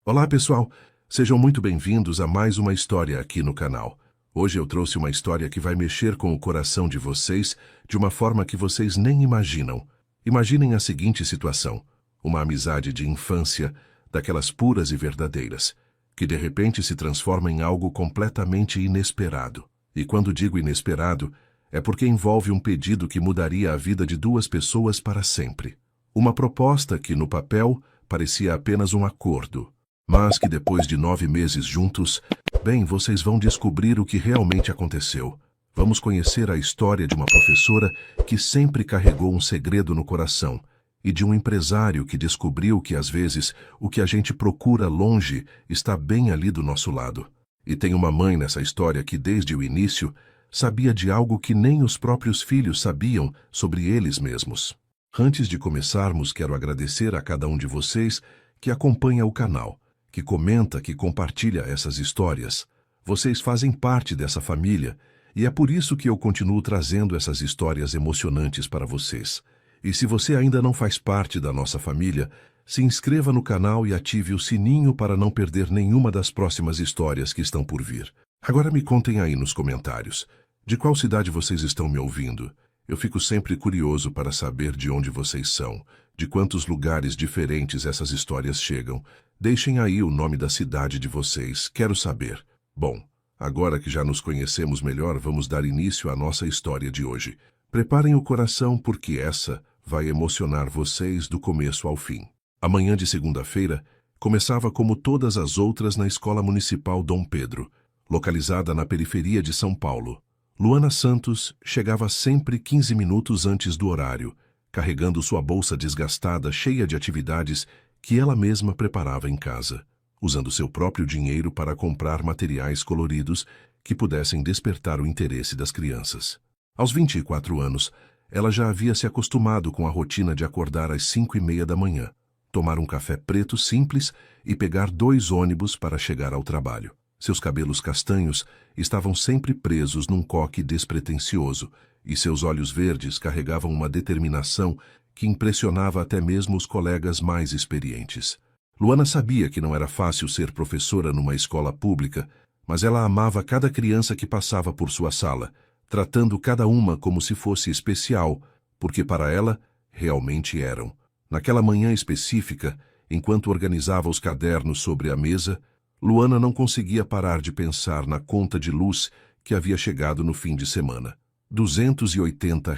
Olá, pessoal! Sejam muito bem-vindos a mais uma história aqui no canal. Hoje eu trouxe uma história que vai mexer com o coração de vocês de uma forma que vocês nem imaginam. Imaginem a seguinte situação: uma amizade de infância, daquelas puras e verdadeiras, que de repente se transforma em algo completamente inesperado. E quando digo inesperado, é porque envolve um pedido que mudaria a vida de duas pessoas para sempre. Uma proposta que, no papel, parecia apenas um acordo, mas que depois de 9 meses juntos, bem, vocês vão descobrir o que realmente aconteceu. Vamos conhecer a história de uma professora que sempre carregou um segredo no coração e de um empresário que descobriu que, às vezes, o que a gente procura longe está bem ali do nosso lado. E tem uma mãe nessa história que, desde o início, sabia de algo que nem os próprios filhos sabiam sobre eles mesmos. Antes de começarmos, quero agradecer a cada um de vocês que acompanha o canal, que comenta, que compartilha essas histórias. Vocês fazem parte dessa família e é por isso que eu continuo trazendo essas histórias emocionantes para vocês. E se você ainda não faz parte da nossa família, se inscreva no canal e ative o sininho para não perder nenhuma das próximas histórias que estão por vir. Agora me contem aí nos comentários, de qual cidade vocês estão me ouvindo? Eu fico sempre curioso para saber de onde vocês são, de quantos lugares diferentes essas histórias chegam. Deixem aí o nome da cidade de vocês, quero saber. Bom, agora que já nos conhecemos melhor, vamos dar início à nossa história de hoje. Preparem o coração porque essa vai emocionar vocês do começo ao fim. A manhã de segunda-feira começava como todas as outras na Escola Municipal Dom Pedro, localizada na periferia de São Paulo. Luana Santos chegava sempre 15 minutos antes do horário, carregando sua bolsa desgastada cheia de atividades que ela mesma preparava em casa, usando seu próprio dinheiro para comprar materiais coloridos que pudessem despertar o interesse das crianças. Aos 24 anos, ela já havia se acostumado com a rotina de acordar às 5:30 da manhã, tomar um café preto simples e pegar 2 ônibus para chegar ao trabalho. Seus cabelos castanhos estavam sempre presos num coque despretensioso e seus olhos verdes carregavam uma determinação que impressionava até mesmo os colegas mais experientes. Luana sabia que não era fácil ser professora numa escola pública, mas ela amava cada criança que passava por sua sala, tratando cada uma como se fosse especial, porque para ela realmente eram. Naquela manhã específica, enquanto organizava os cadernos sobre a mesa, Luana não conseguia parar de pensar na conta de luz que havia chegado no fim de semana. R$ 280.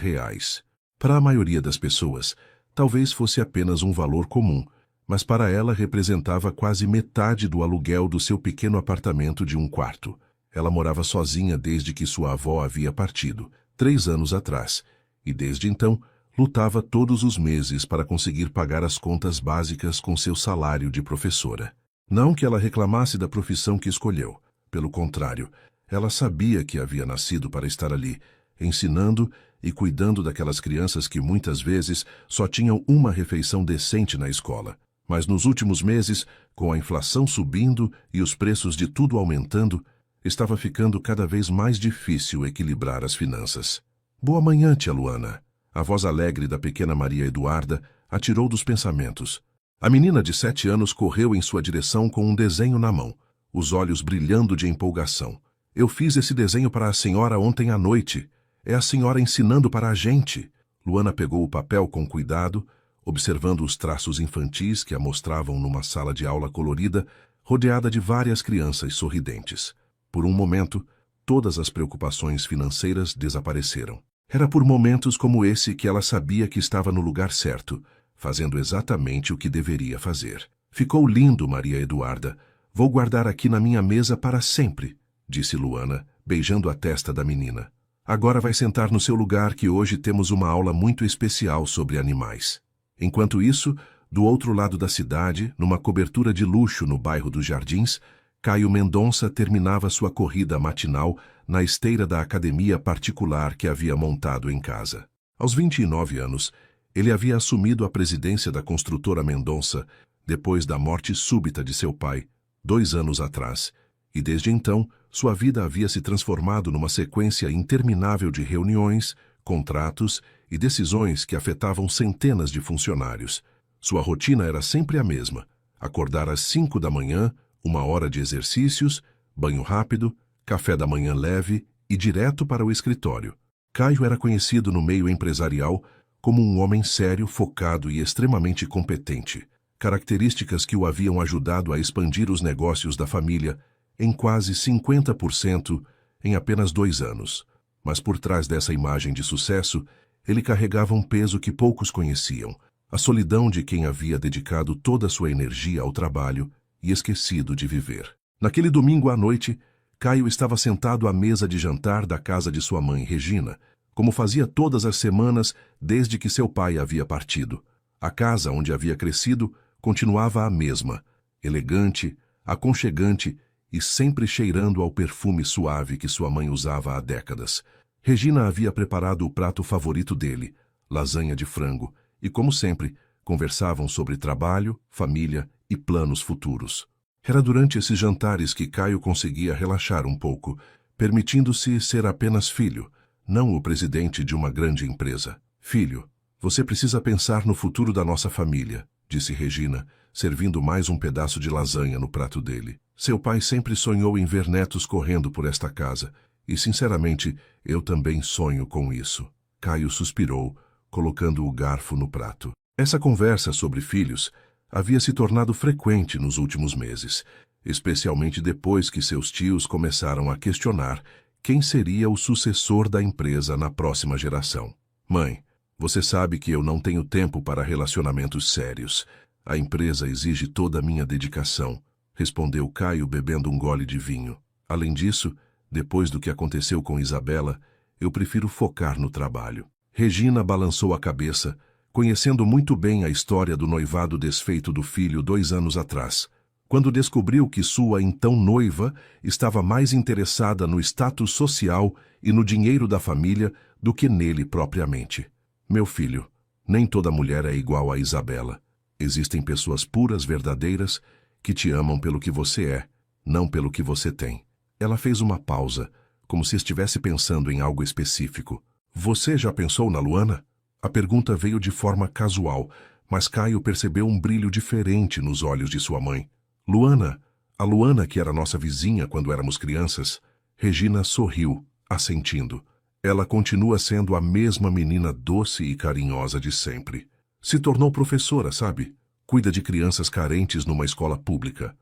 Para a maioria das pessoas, talvez fosse apenas um valor comum, mas para ela representava quase metade do aluguel do seu pequeno apartamento de 1 quarto. Ela morava sozinha desde que sua avó havia partido, 3 anos atrás, e desde então lutava todos os meses para conseguir pagar as contas básicas com seu salário de professora. Não que ela reclamasse da profissão que escolheu. Pelo contrário, ela sabia que havia nascido para estar ali, ensinando e cuidando daquelas crianças que muitas vezes só tinham uma refeição decente na escola. Mas nos últimos meses, com a inflação subindo e os preços de tudo aumentando, estava ficando cada vez mais difícil equilibrar as finanças. Boa manhã, tia Luana. A voz alegre da pequena Maria Eduarda a tirou dos pensamentos. A menina de 7 anos correu em sua direção com um desenho na mão, os olhos brilhando de empolgação. Eu fiz esse desenho para a senhora ontem à noite. É a senhora ensinando para a gente. Luana pegou o papel com cuidado, observando os traços infantis que a mostravam numa sala de aula colorida, rodeada de várias crianças sorridentes. Por um momento, todas as preocupações financeiras desapareceram. Era por momentos como esse que ela sabia que estava no lugar certo, fazendo exatamente o que deveria fazer. Ficou lindo, Maria Eduarda. Vou guardar aqui na minha mesa para sempre, disse Luana, beijando a testa da menina. Agora vai sentar no seu lugar que hoje temos uma aula muito especial sobre animais. Enquanto isso, do outro lado da cidade, numa cobertura de luxo no bairro dos Jardins, Caio Mendonça terminava sua corrida matinal na esteira da academia particular que havia montado em casa. Aos 29 anos, ele havia assumido a presidência da construtora Mendonça depois da morte súbita de seu pai, 2 anos atrás, e desde então sua vida havia se transformado numa sequência interminável de reuniões, contratos e decisões que afetavam centenas de funcionários. Sua rotina era sempre a mesma: Acordar às 5 da manhã, 1 hora de exercícios, banho rápido, café da manhã leve e direto para o escritório. Caio era conhecido no meio empresarial como um homem sério, focado e extremamente competente, características que o haviam ajudado a expandir os negócios da família em quase 50% em apenas 2 anos. Mas por trás dessa imagem de sucesso, ele carregava um peso que poucos conheciam, a solidão de quem havia dedicado toda a sua energia ao trabalho e esquecido de viver. Naquele domingo à noite, Caio estava sentado à mesa de jantar da casa de sua mãe, Regina, como fazia todas as semanas desde que seu pai havia partido. A casa onde havia crescido continuava a mesma, elegante, aconchegante e sempre cheirando ao perfume suave que sua mãe usava há décadas. Regina havia preparado o prato favorito dele, lasanha de frango, e, como sempre, conversavam sobre trabalho, família e planos futuros. Era durante esses jantares que Caio conseguia relaxar um pouco, permitindo-se ser apenas filho, não o presidente de uma grande empresa. Filho, você precisa pensar no futuro da nossa família, disse Regina, servindo mais um pedaço de lasanha no prato dele. Seu pai sempre sonhou em ver netos correndo por esta casa, e, sinceramente, eu também sonho com isso. Caio suspirou, colocando o garfo no prato. Essa conversa sobre filhos havia se tornado frequente nos últimos meses, especialmente depois que seus tios começaram a questionar quem seria o sucessor da empresa na próxima geração. Mãe, você sabe que eu não tenho tempo para relacionamentos sérios. A empresa exige toda a minha dedicação, respondeu Caio bebendo um gole de vinho. Além disso, depois do que aconteceu com Isabela, eu prefiro focar no trabalho. Regina balançou a cabeça, conhecendo muito bem a história do noivado desfeito do filho 2 anos atrás, quando descobriu que sua então noiva estava mais interessada no status social e no dinheiro da família do que nele propriamente. Meu filho, nem toda mulher é igual a Isabela. Existem pessoas puras, verdadeiras, que te amam pelo que você é, não pelo que você tem. Ela fez uma pausa, como se estivesse pensando em algo específico. Você já pensou na Luana? A pergunta veio de forma casual, mas Caio percebeu um brilho diferente nos olhos de sua mãe. Luana, a Luana que era nossa vizinha quando éramos crianças. Regina sorriu, assentindo. Ela continua sendo a mesma menina doce e carinhosa de sempre. Se tornou professora, sabe? Cuida de crianças carentes numa escola pública.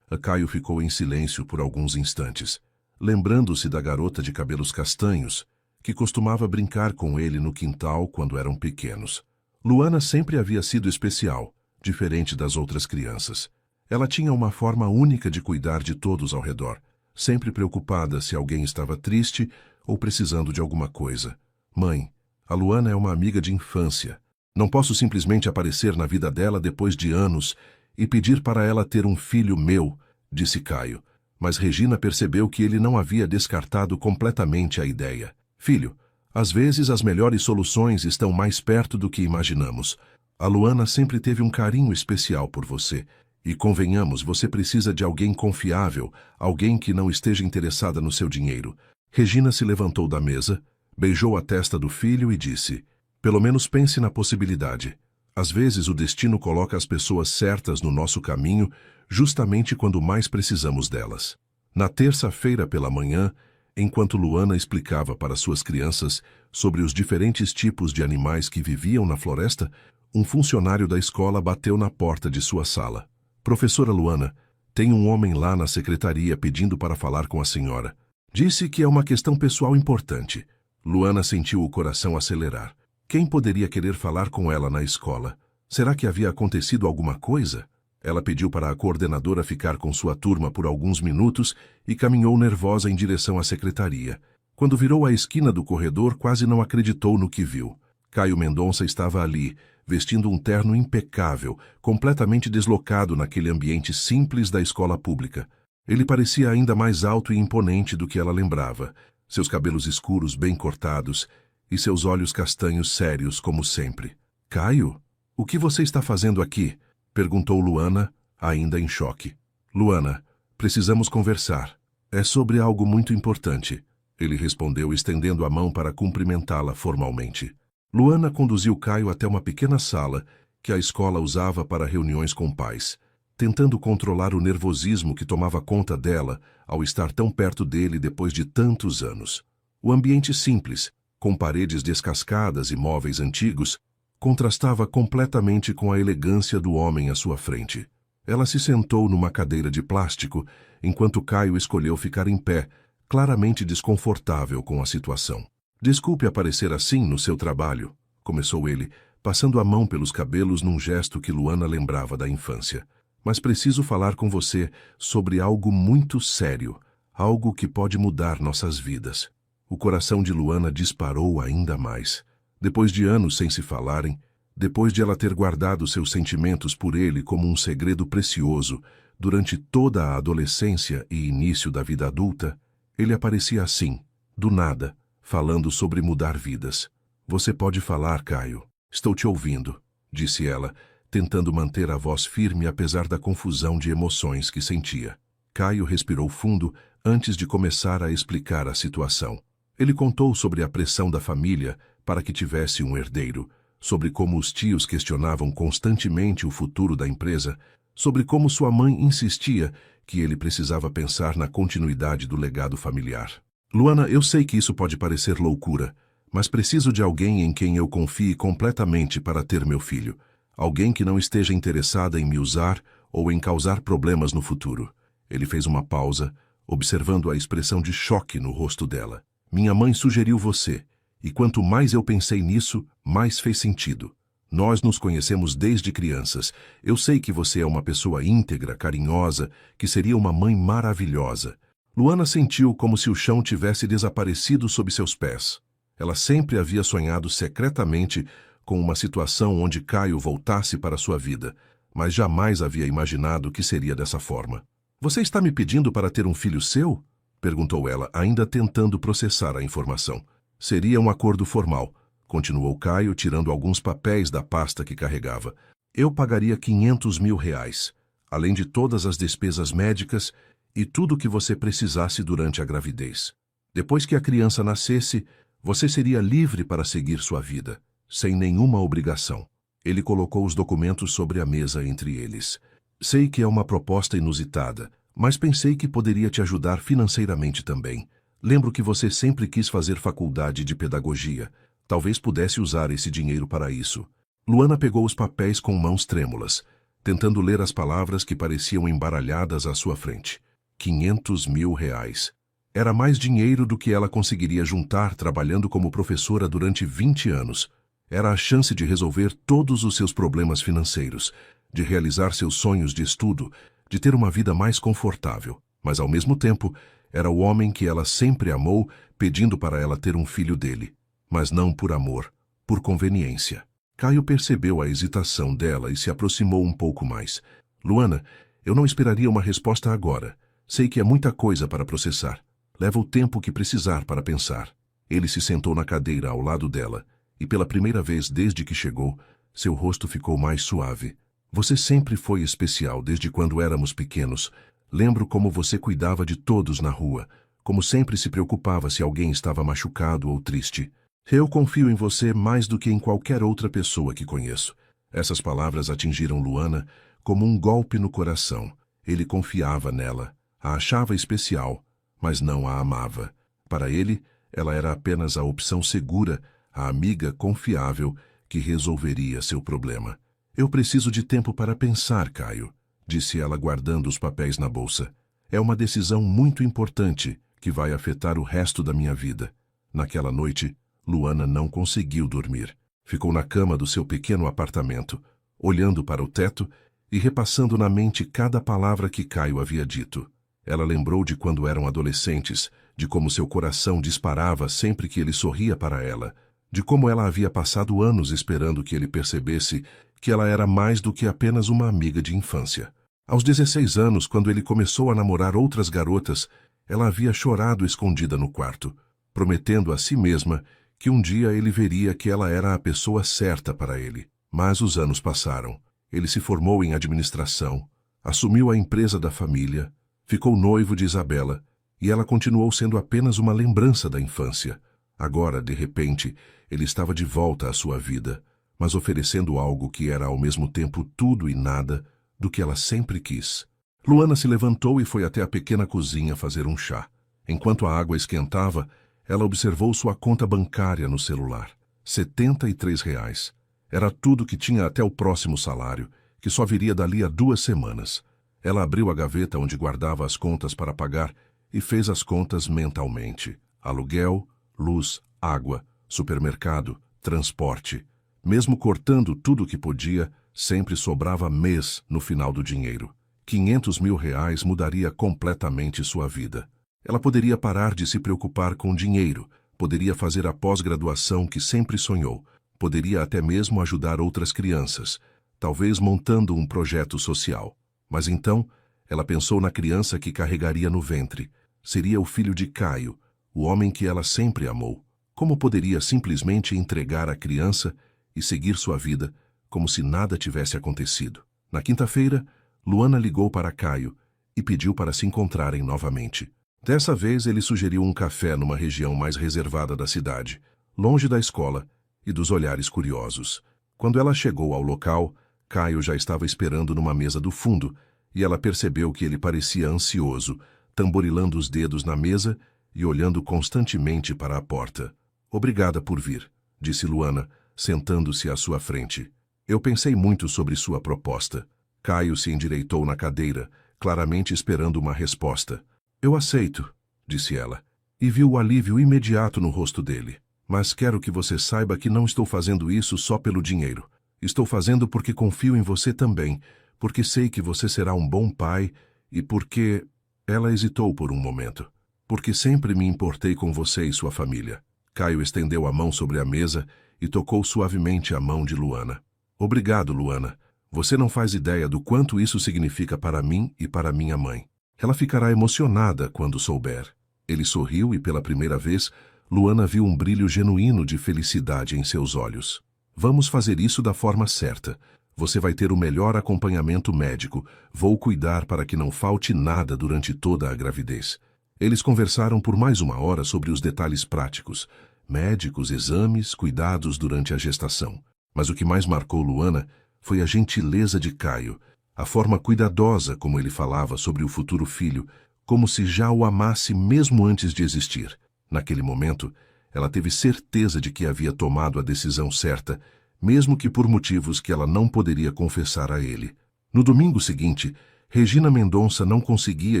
Caio ficou em silêncio por alguns instantes, lembrando-se da garota de cabelos castanhos, que costumava brincar com ele no quintal quando eram pequenos. Luana sempre havia sido especial, diferente das outras crianças. Ela tinha uma forma única de cuidar de todos ao redor, sempre preocupada se alguém estava triste ou precisando de alguma coisa. Mãe, a Luana é uma amiga de infância. Não posso simplesmente aparecer na vida dela depois de anos e pedir para ela ter um filho meu, disse Caio, mas Regina percebeu que ele não havia descartado completamente a ideia. Filho, às vezes as melhores soluções estão mais perto do que imaginamos. A Luana sempre teve um carinho especial por você. E convenhamos, você precisa de alguém confiável, alguém que não esteja interessada no seu dinheiro. Regina se levantou da mesa, beijou a testa do filho e disse, pelo menos pense na possibilidade. Às vezes o destino coloca as pessoas certas no nosso caminho, justamente quando mais precisamos delas. Na terça-feira pela manhã, enquanto Luana explicava para suas crianças sobre os diferentes tipos de animais que viviam na floresta, um funcionário da escola bateu na porta de sua sala. Professora Luana, tem um homem lá na secretaria pedindo para falar com a senhora. Disse que é uma questão pessoal importante. Luana sentiu o coração acelerar. Quem poderia querer falar com ela na escola? Será que havia acontecido alguma coisa? Ela pediu para a coordenadora ficar com sua turma por alguns minutos e caminhou nervosa em direção à secretaria. Quando virou a esquina do corredor, quase não acreditou no que viu. Caio Mendonça estava ali, vestindo um terno impecável, completamente deslocado naquele ambiente simples da escola pública. Ele parecia ainda mais alto e imponente do que ela lembrava, seus cabelos escuros bem cortados e seus olhos castanhos sérios como sempre. Caio, o que você está fazendo aqui? Perguntou Luana, ainda em choque. Luana, precisamos conversar. É sobre algo muito importante. Ele respondeu, estendendo a mão para cumprimentá-la formalmente. Luana conduziu Caio até uma pequena sala que a escola usava para reuniões com pais. tentando controlar o nervosismo que tomava conta dela ao estar tão perto dele depois de tantos anos. O ambiente simples, com paredes descascadas e móveis antigos, contrastava completamente com a elegância do homem à sua frente. Ela se sentou numa cadeira de plástico, enquanto Caio escolheu ficar em pé, claramente desconfortável com a situação. "Desculpe aparecer assim no seu trabalho", começou ele, passando a mão pelos cabelos num gesto que Luana lembrava da infância. "Mas preciso falar com você sobre algo muito sério, algo que pode mudar nossas vidas." O coração de Luana disparou ainda mais. Depois de anos sem se falarem, depois de ela ter guardado seus sentimentos por ele como um segredo precioso durante toda a adolescência e início da vida adulta, ele aparecia assim, do nada, falando sobre mudar vidas. "Você pode falar, Caio. Estou te ouvindo", disse ela, tentando manter a voz firme apesar da confusão de emoções que sentia. Caio respirou fundo antes de começar a explicar a situação. Ele contou sobre a pressão da família para que tivesse um herdeiro, sobre como os tios questionavam constantemente o futuro da empresa, sobre como sua mãe insistia que ele precisava pensar na continuidade do legado familiar. "Luana, eu sei que isso pode parecer loucura, mas preciso de alguém em quem eu confie completamente para ter meu filho. Alguém que não esteja interessada em me usar ou em causar problemas no futuro." Ele fez uma pausa, observando a expressão de choque no rosto dela. "Minha mãe sugeriu você, e quanto mais eu pensei nisso, mais fez sentido. Nós nos conhecemos desde crianças. Eu sei que você é uma pessoa íntegra, carinhosa, que seria uma mãe maravilhosa." Luana sentiu como se o chão tivesse desaparecido sob seus pés. Ela sempre havia sonhado secretamente com uma situação onde Caio voltasse para sua vida, mas jamais havia imaginado que seria dessa forma. "Você está me pedindo para ter um filho seu?" perguntou ela, ainda tentando processar a informação. "Seria um acordo formal", continuou Caio, tirando alguns papéis da pasta que carregava. "Eu pagaria R$ 500.000, além de todas as despesas médicas e tudo o que você precisasse durante a gravidez. Depois que a criança nascesse, você seria livre para seguir sua vida, sem nenhuma obrigação." Ele colocou os documentos sobre a mesa entre eles. "Sei que é uma proposta inusitada, mas pensei que poderia te ajudar financeiramente também. Lembro que você sempre quis fazer faculdade de pedagogia. Talvez pudesse usar esse dinheiro para isso." Luana pegou os papéis com mãos trêmulas, tentando ler as palavras que pareciam embaralhadas à sua frente. R$ 500.000. Era mais dinheiro do que ela conseguiria juntar trabalhando como professora durante 20 anos. Era a chance de resolver todos os seus problemas financeiros, de realizar seus sonhos de estudo, de ter uma vida mais confortável. Mas, ao mesmo tempo, era o homem que ela sempre amou, pedindo para ela ter um filho dele. Mas não por amor, por conveniência. Caio percebeu a hesitação dela e se aproximou um pouco mais. "Luana, eu não esperaria uma resposta agora. Sei que é muita coisa para processar. Leva o tempo que precisar para pensar." Ele se sentou na cadeira ao lado dela, e pela primeira vez desde que chegou, seu rosto ficou mais suave. "Você sempre foi especial desde quando éramos pequenos. Lembro como você cuidava de todos na rua, como sempre se preocupava se alguém estava machucado ou triste. Eu confio em você mais do que em qualquer outra pessoa que conheço." Essas palavras atingiram Luana como um golpe no coração. Ele confiava nela, a achava especial, mas não a amava. Para ele, ela era apenas a opção segura, a amiga confiável que resolveria seu problema. "Eu preciso de tempo para pensar, Caio", disse ela guardando os papéis na bolsa. "É uma decisão muito importante que vai afetar o resto da minha vida." Naquela noite, Luana não conseguiu dormir. Ficou na cama do seu pequeno apartamento, olhando para o teto e repassando na mente cada palavra que Caio havia dito. Ela lembrou de quando eram adolescentes, de como seu coração disparava sempre que ele sorria para ela, de como ela havia passado anos esperando que ele percebesse que ela era mais do que apenas uma amiga de infância. Aos 16 anos, quando ele começou a namorar outras garotas, ela havia chorado escondida no quarto, prometendo a si mesma que um dia ele veria que ela era a pessoa certa para ele. Mas os anos passaram. Ele se formou em administração, assumiu a empresa da família, ficou noivo de Isabela, e ela continuou sendo apenas uma lembrança da infância. Agora, de repente, ele estava de volta à sua vida, mas oferecendo algo que era ao mesmo tempo tudo e nada, do que ela sempre quis. Luana se levantou e foi até a pequena cozinha fazer um chá. Enquanto a água esquentava, ela observou sua conta bancária no celular. R$ 73. Era tudo que tinha até o próximo salário, que só viria dali a 2 semanas. Ela abriu a gaveta onde guardava as contas para pagar e fez as contas mentalmente. Aluguel, luz, água, supermercado, transporte. Mesmo cortando tudo o que podia, sempre sobrava mês no final do dinheiro. R$ 500 mil mudaria completamente sua vida. Ela poderia parar de se preocupar com dinheiro, poderia fazer a pós-graduação que sempre sonhou, poderia até mesmo ajudar outras crianças, talvez montando um projeto social. Mas então, ela pensou na criança que carregaria no ventre. Seria o filho de Caio, o homem que ela sempre amou. Como poderia simplesmente entregar a criança e seguir sua vida como se nada tivesse acontecido? Na quinta-feira, Luana ligou para Caio e pediu para se encontrarem novamente. Dessa vez, ele sugeriu um café numa região mais reservada da cidade, longe da escola e dos olhares curiosos. Quando ela chegou ao local, Caio já estava esperando numa mesa do fundo e ela percebeu que ele parecia ansioso, tamborilando os dedos na mesa e olhando constantemente para a porta. "Obrigada por vir", disse Luana, sentando-se à sua frente. "Eu pensei muito sobre sua proposta." Caio se endireitou na cadeira, claramente esperando uma resposta. "Eu aceito", disse ela, e viu o alívio imediato no rosto dele. "Mas quero que você saiba que não estou fazendo isso só pelo dinheiro. Estou fazendo porque confio em você também, porque sei que você será um bom pai e porque..." Ela hesitou por um momento. "Porque sempre me importei com você e sua família." Caio estendeu a mão sobre a mesa e tocou suavemente a mão de Luana. "Obrigado, Luana. Você não faz ideia do quanto isso significa para mim e para minha mãe. Ela ficará emocionada quando souber." Ele sorriu e, pela primeira vez, Luana viu um brilho genuíno de felicidade em seus olhos. "Vamos fazer isso da forma certa. Você vai ter o melhor acompanhamento médico. Vou cuidar para que não falte nada durante toda a gravidez." Eles conversaram por mais 1 hora sobre os detalhes práticos, médicos, exames, cuidados durante a gestação. Mas o que mais marcou Luana foi a gentileza de Caio, a forma cuidadosa como ele falava sobre o futuro filho, como se já o amasse mesmo antes de existir. Naquele momento, ela teve certeza de que havia tomado a decisão certa, mesmo que por motivos que ela não poderia confessar a ele. No domingo seguinte, Regina Mendonça não conseguia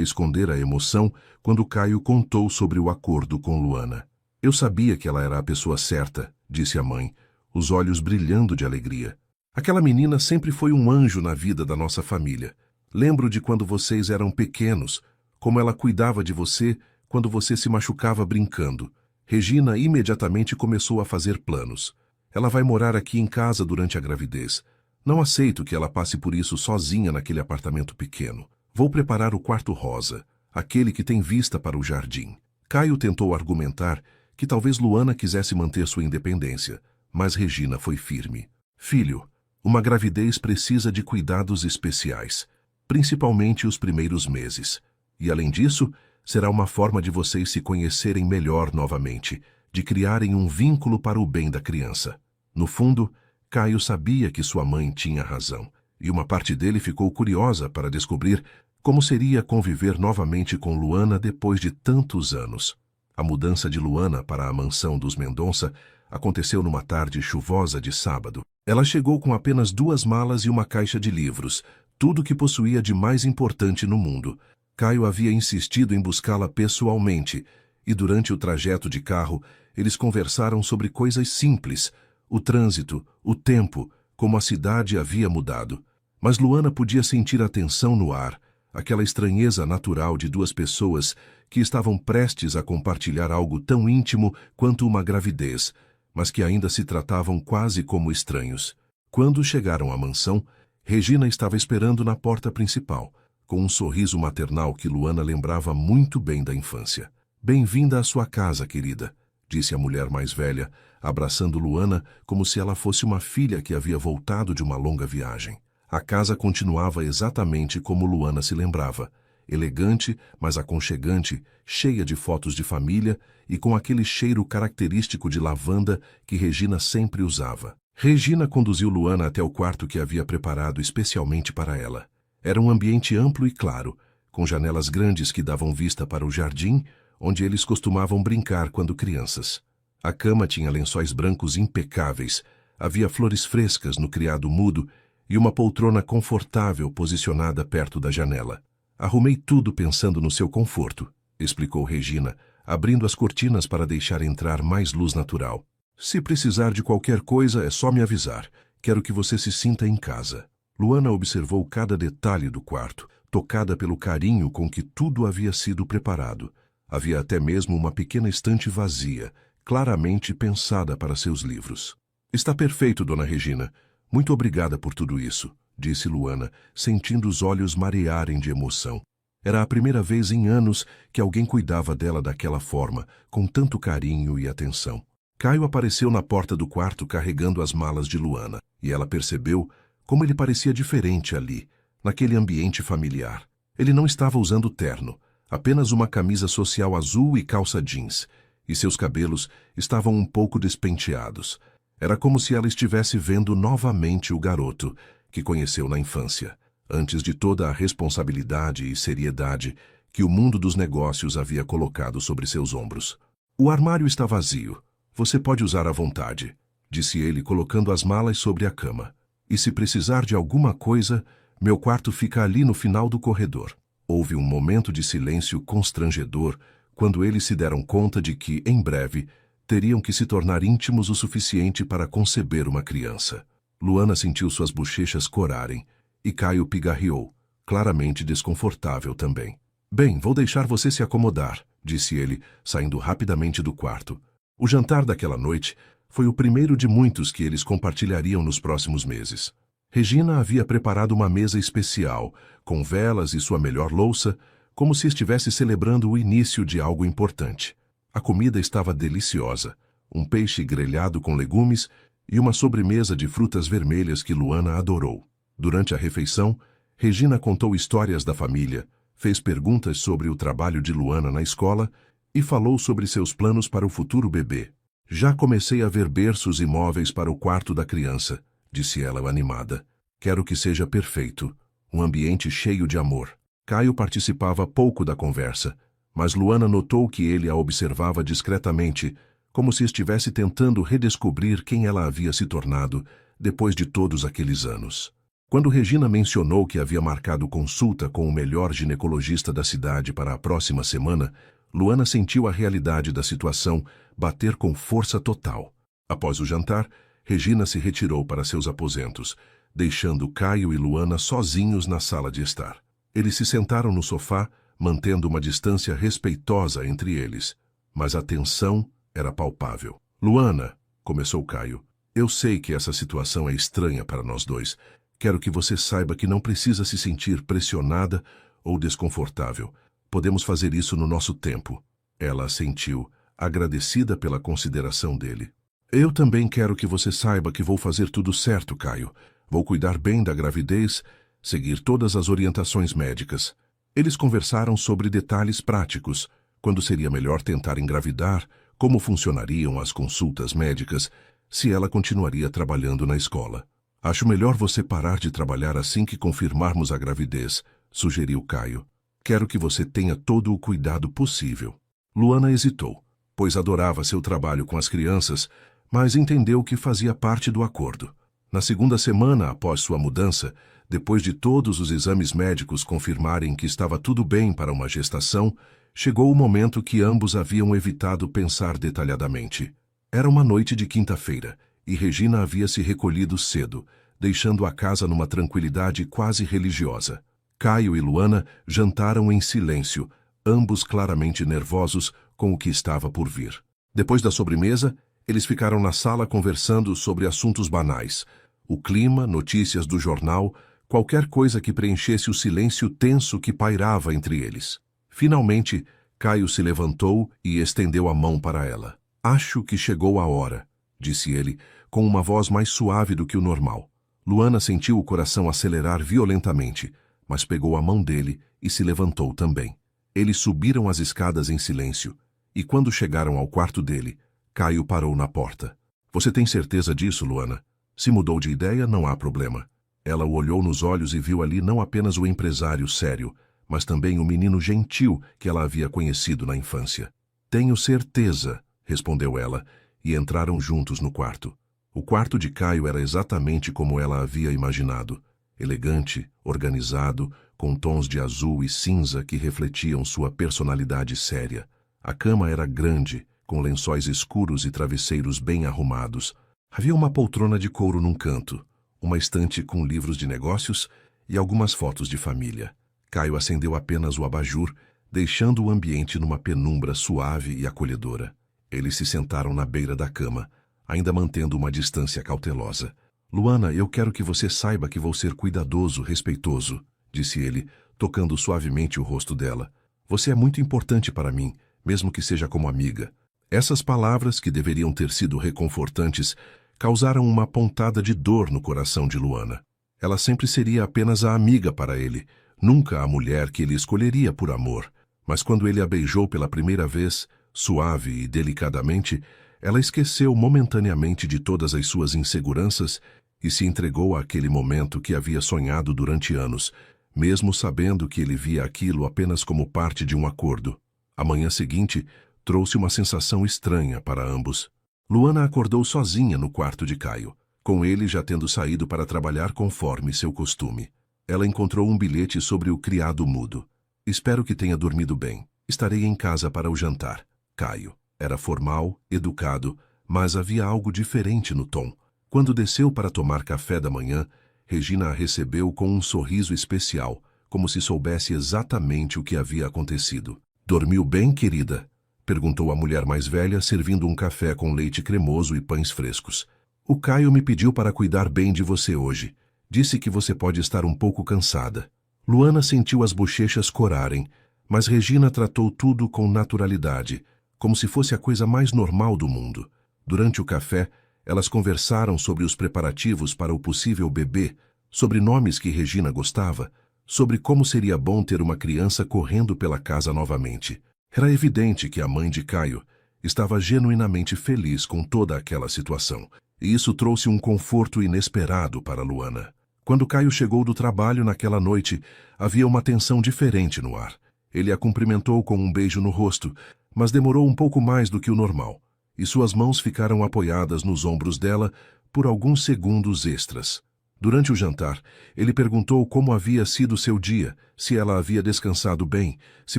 esconder a emoção quando Caio contou sobre o acordo com Luana. "Eu sabia que ela era a pessoa certa", disse a mãe, os olhos brilhando de alegria. "Aquela menina sempre foi um anjo na vida da nossa família. Lembro de quando vocês eram pequenos, como ela cuidava de você quando você se machucava brincando." Regina imediatamente começou a fazer planos. "Ela vai morar aqui em casa durante a gravidez. Não aceito que ela passe por isso sozinha naquele apartamento pequeno. Vou preparar o quarto rosa, aquele que tem vista para o jardim." Caio tentou argumentar que talvez Luana quisesse manter sua independência, mas Regina foi firme. "Filho, uma gravidez precisa de cuidados especiais, principalmente os primeiros meses. E além disso, será uma forma de vocês se conhecerem melhor novamente, de criarem um vínculo para o bem da criança." No fundo, Caio sabia que sua mãe tinha razão, e uma parte dele ficou curiosa para descobrir como seria conviver novamente com Luana depois de tantos anos. A mudança de Luana para a mansão dos Mendonça aconteceu numa tarde chuvosa de sábado. Ela chegou com apenas 2 malas e uma caixa de livros, tudo que possuía de mais importante no mundo. Caio havia insistido em buscá-la pessoalmente, e durante o trajeto de carro, eles conversaram sobre coisas simples, o trânsito, o tempo, como a cidade havia mudado. Mas Luana podia sentir a tensão no ar, aquela estranheza natural de 2 pessoas que estavam prestes a compartilhar algo tão íntimo quanto uma gravidez, mas que ainda se tratavam quase como estranhos. Quando chegaram à mansão, Regina estava esperando na porta principal, com um sorriso maternal que Luana lembrava muito bem da infância. "Bem-vinda à sua casa, querida", disse a mulher mais velha, abraçando Luana como se ela fosse uma filha que havia voltado de uma longa viagem. A casa continuava exatamente como Luana se lembrava, elegante, mas aconchegante, cheia de fotos de família e com aquele cheiro característico de lavanda que Regina sempre usava. Regina conduziu Luana até o quarto que havia preparado especialmente para ela. Era um ambiente amplo e claro, com janelas grandes que davam vista para o jardim, onde eles costumavam brincar quando crianças. A cama tinha lençóis brancos impecáveis, havia flores frescas no criado mudo e uma poltrona confortável posicionada perto da janela. Arrumei tudo pensando no seu conforto, explicou Regina, abrindo as cortinas para deixar entrar mais luz natural. Se precisar de qualquer coisa, é só me avisar. Quero que você se sinta em casa. Luana observou cada detalhe do quarto, tocada pelo carinho com que tudo havia sido preparado. Havia até mesmo uma pequena estante vazia, claramente pensada para seus livros. Está perfeito, dona Regina. Muito obrigada por tudo isso, disse Luana, sentindo os olhos marearem de emoção. Era a primeira vez em anos que alguém cuidava dela daquela forma, com tanto carinho e atenção. Caio apareceu na porta do quarto carregando as malas de Luana, e ela percebeu como ele parecia diferente ali, naquele ambiente familiar. Ele não estava usando terno, apenas uma camisa social azul e calça jeans, e seus cabelos estavam um pouco despenteados. Era como se ela estivesse vendo novamente o garoto que conheceu na infância, antes de toda a responsabilidade e seriedade que o mundo dos negócios havia colocado sobre seus ombros. O armário está vazio. Você pode usar à vontade, disse ele, colocando as malas sobre a cama. E se precisar de alguma coisa, meu quarto fica ali no final do corredor. Houve um momento de silêncio constrangedor quando eles se deram conta de que, em breve, teriam que se tornar íntimos o suficiente para conceber uma criança. Luana sentiu suas bochechas corarem e Caio pigarreou, claramente desconfortável também. Bem, vou deixar você se acomodar, disse ele, saindo rapidamente do quarto. O jantar daquela noite foi o primeiro de muitos que eles compartilhariam nos próximos meses. Regina havia preparado uma mesa especial, com velas e sua melhor louça, como se estivesse celebrando o início de algo importante. A comida estava deliciosa, um peixe grelhado com legumes e uma sobremesa de frutas vermelhas que Luana adorou. Durante a refeição, Regina contou histórias da família, fez perguntas sobre o trabalho de Luana na escola e falou sobre seus planos para o futuro bebê. Já comecei a ver berços e móveis para o quarto da criança, disse ela animada. Quero que seja perfeito, um ambiente cheio de amor. Caio participava pouco da conversa, mas Luana notou que ele a observava discretamente, como se estivesse tentando redescobrir quem ela havia se tornado depois de todos aqueles anos. Quando Regina mencionou que havia marcado consulta com o melhor ginecologista da cidade para a próxima semana, Luana sentiu a realidade da situação bater com força total. Após o jantar, Regina se retirou para seus aposentos, deixando Caio e Luana sozinhos na sala de estar. Eles se sentaram no sofá, mantendo uma distância respeitosa entre eles, mas a tensão era palpável. Luana, começou Caio, eu sei que essa situação é estranha para nós dois. Quero que você saiba que não precisa se sentir pressionada ou desconfortável. Podemos fazer isso no nosso tempo. Ela assentiu, agradecida pela consideração dele. Eu também quero que você saiba que vou fazer tudo certo, Caio. Vou cuidar bem da gravidez, seguir todas as orientações médicas. Eles conversaram sobre detalhes práticos, quando seria melhor tentar engravidar, como funcionariam as consultas médicas, se ela continuaria trabalhando na escola. Acho melhor você parar de trabalhar assim que confirmarmos a gravidez, sugeriu Caio. Quero que você tenha todo o cuidado possível. Luana hesitou, pois adorava seu trabalho com as crianças, mas entendeu que fazia parte do acordo. Na segunda semana após sua mudança, depois de todos os exames médicos confirmarem que estava tudo bem para uma gestação, chegou o momento que ambos haviam evitado pensar detalhadamente. Era uma noite de quinta-feira, e Regina havia se recolhido cedo, deixando a casa numa tranquilidade quase religiosa. Caio e Luana jantaram em silêncio, ambos claramente nervosos com o que estava por vir. Depois da sobremesa, eles ficaram na sala conversando sobre assuntos banais. O clima, notícias do jornal, qualquer coisa que preenchesse o silêncio tenso que pairava entre eles. Finalmente, Caio se levantou e estendeu a mão para ela. Acho que chegou a hora, disse ele, com uma voz mais suave do que o normal. Luana sentiu o coração acelerar violentamente, mas pegou a mão dele e se levantou também. Eles subiram as escadas em silêncio, e quando chegaram ao quarto dele, Caio parou na porta. Você tem certeza disso, Luana? Se mudou de ideia, não há problema. Ela o olhou nos olhos e viu ali não apenas o empresário sério, mas também o menino gentil que ela havia conhecido na infância. Tenho certeza, respondeu ela, e entraram juntos no quarto. O quarto de Caio era exatamente como ela havia imaginado. Elegante, organizado, com tons de azul e cinza que refletiam sua personalidade séria. A cama era grande, com lençóis escuros e travesseiros bem arrumados. Havia uma poltrona de couro num canto, uma estante com livros de negócios e algumas fotos de família. Caio acendeu apenas o abajur, deixando o ambiente numa penumbra suave e acolhedora. Eles se sentaram na beira da cama, ainda mantendo uma distância cautelosa. Luana, eu quero que você saiba que vou ser cuidadoso, respeitoso, disse ele, tocando suavemente o rosto dela. Você é muito importante para mim, mesmo que seja como amiga. Essas palavras, que deveriam ter sido reconfortantes, causaram uma pontada de dor no coração de Luana. Ela sempre seria apenas a amiga para ele, nunca a mulher que ele escolheria por amor. Mas quando ele a beijou pela primeira vez, suave e delicadamente, ela esqueceu momentaneamente de todas as suas inseguranças e se entregou àquele momento que havia sonhado durante anos, mesmo sabendo que ele via aquilo apenas como parte de um acordo. A manhã seguinte trouxe uma sensação estranha para ambos. Luana acordou sozinha no quarto de Caio, com ele já tendo saído para trabalhar conforme seu costume. Ela encontrou um bilhete sobre o criado mudo. Espero que tenha dormido bem. Estarei em casa para o jantar. Caio. Era formal, educado, mas havia algo diferente no tom. Quando desceu para tomar café da manhã, Regina a recebeu com um sorriso especial, como se soubesse exatamente o que havia acontecido. Dormiu bem, querida? Perguntou a mulher mais velha, servindo um café com leite cremoso e pães frescos. O Caio me pediu para cuidar bem de você hoje. Disse que você pode estar um pouco cansada. Luana sentiu as bochechas corarem, mas Regina tratou tudo com naturalidade, como se fosse a coisa mais normal do mundo. Durante o café, elas conversaram sobre os preparativos para o possível bebê, sobre nomes que Regina gostava, sobre como seria bom ter uma criança correndo pela casa novamente. Era evidente que a mãe de Caio estava genuinamente feliz com toda aquela situação, e isso trouxe um conforto inesperado para Luana. Quando Caio chegou do trabalho naquela noite, havia uma tensão diferente no ar. Ele a cumprimentou com um beijo no rosto, mas demorou um pouco mais do que o normal, e suas mãos ficaram apoiadas nos ombros dela por alguns segundos extras. Durante o jantar, ele perguntou como havia sido seu dia, se ela havia descansado bem, se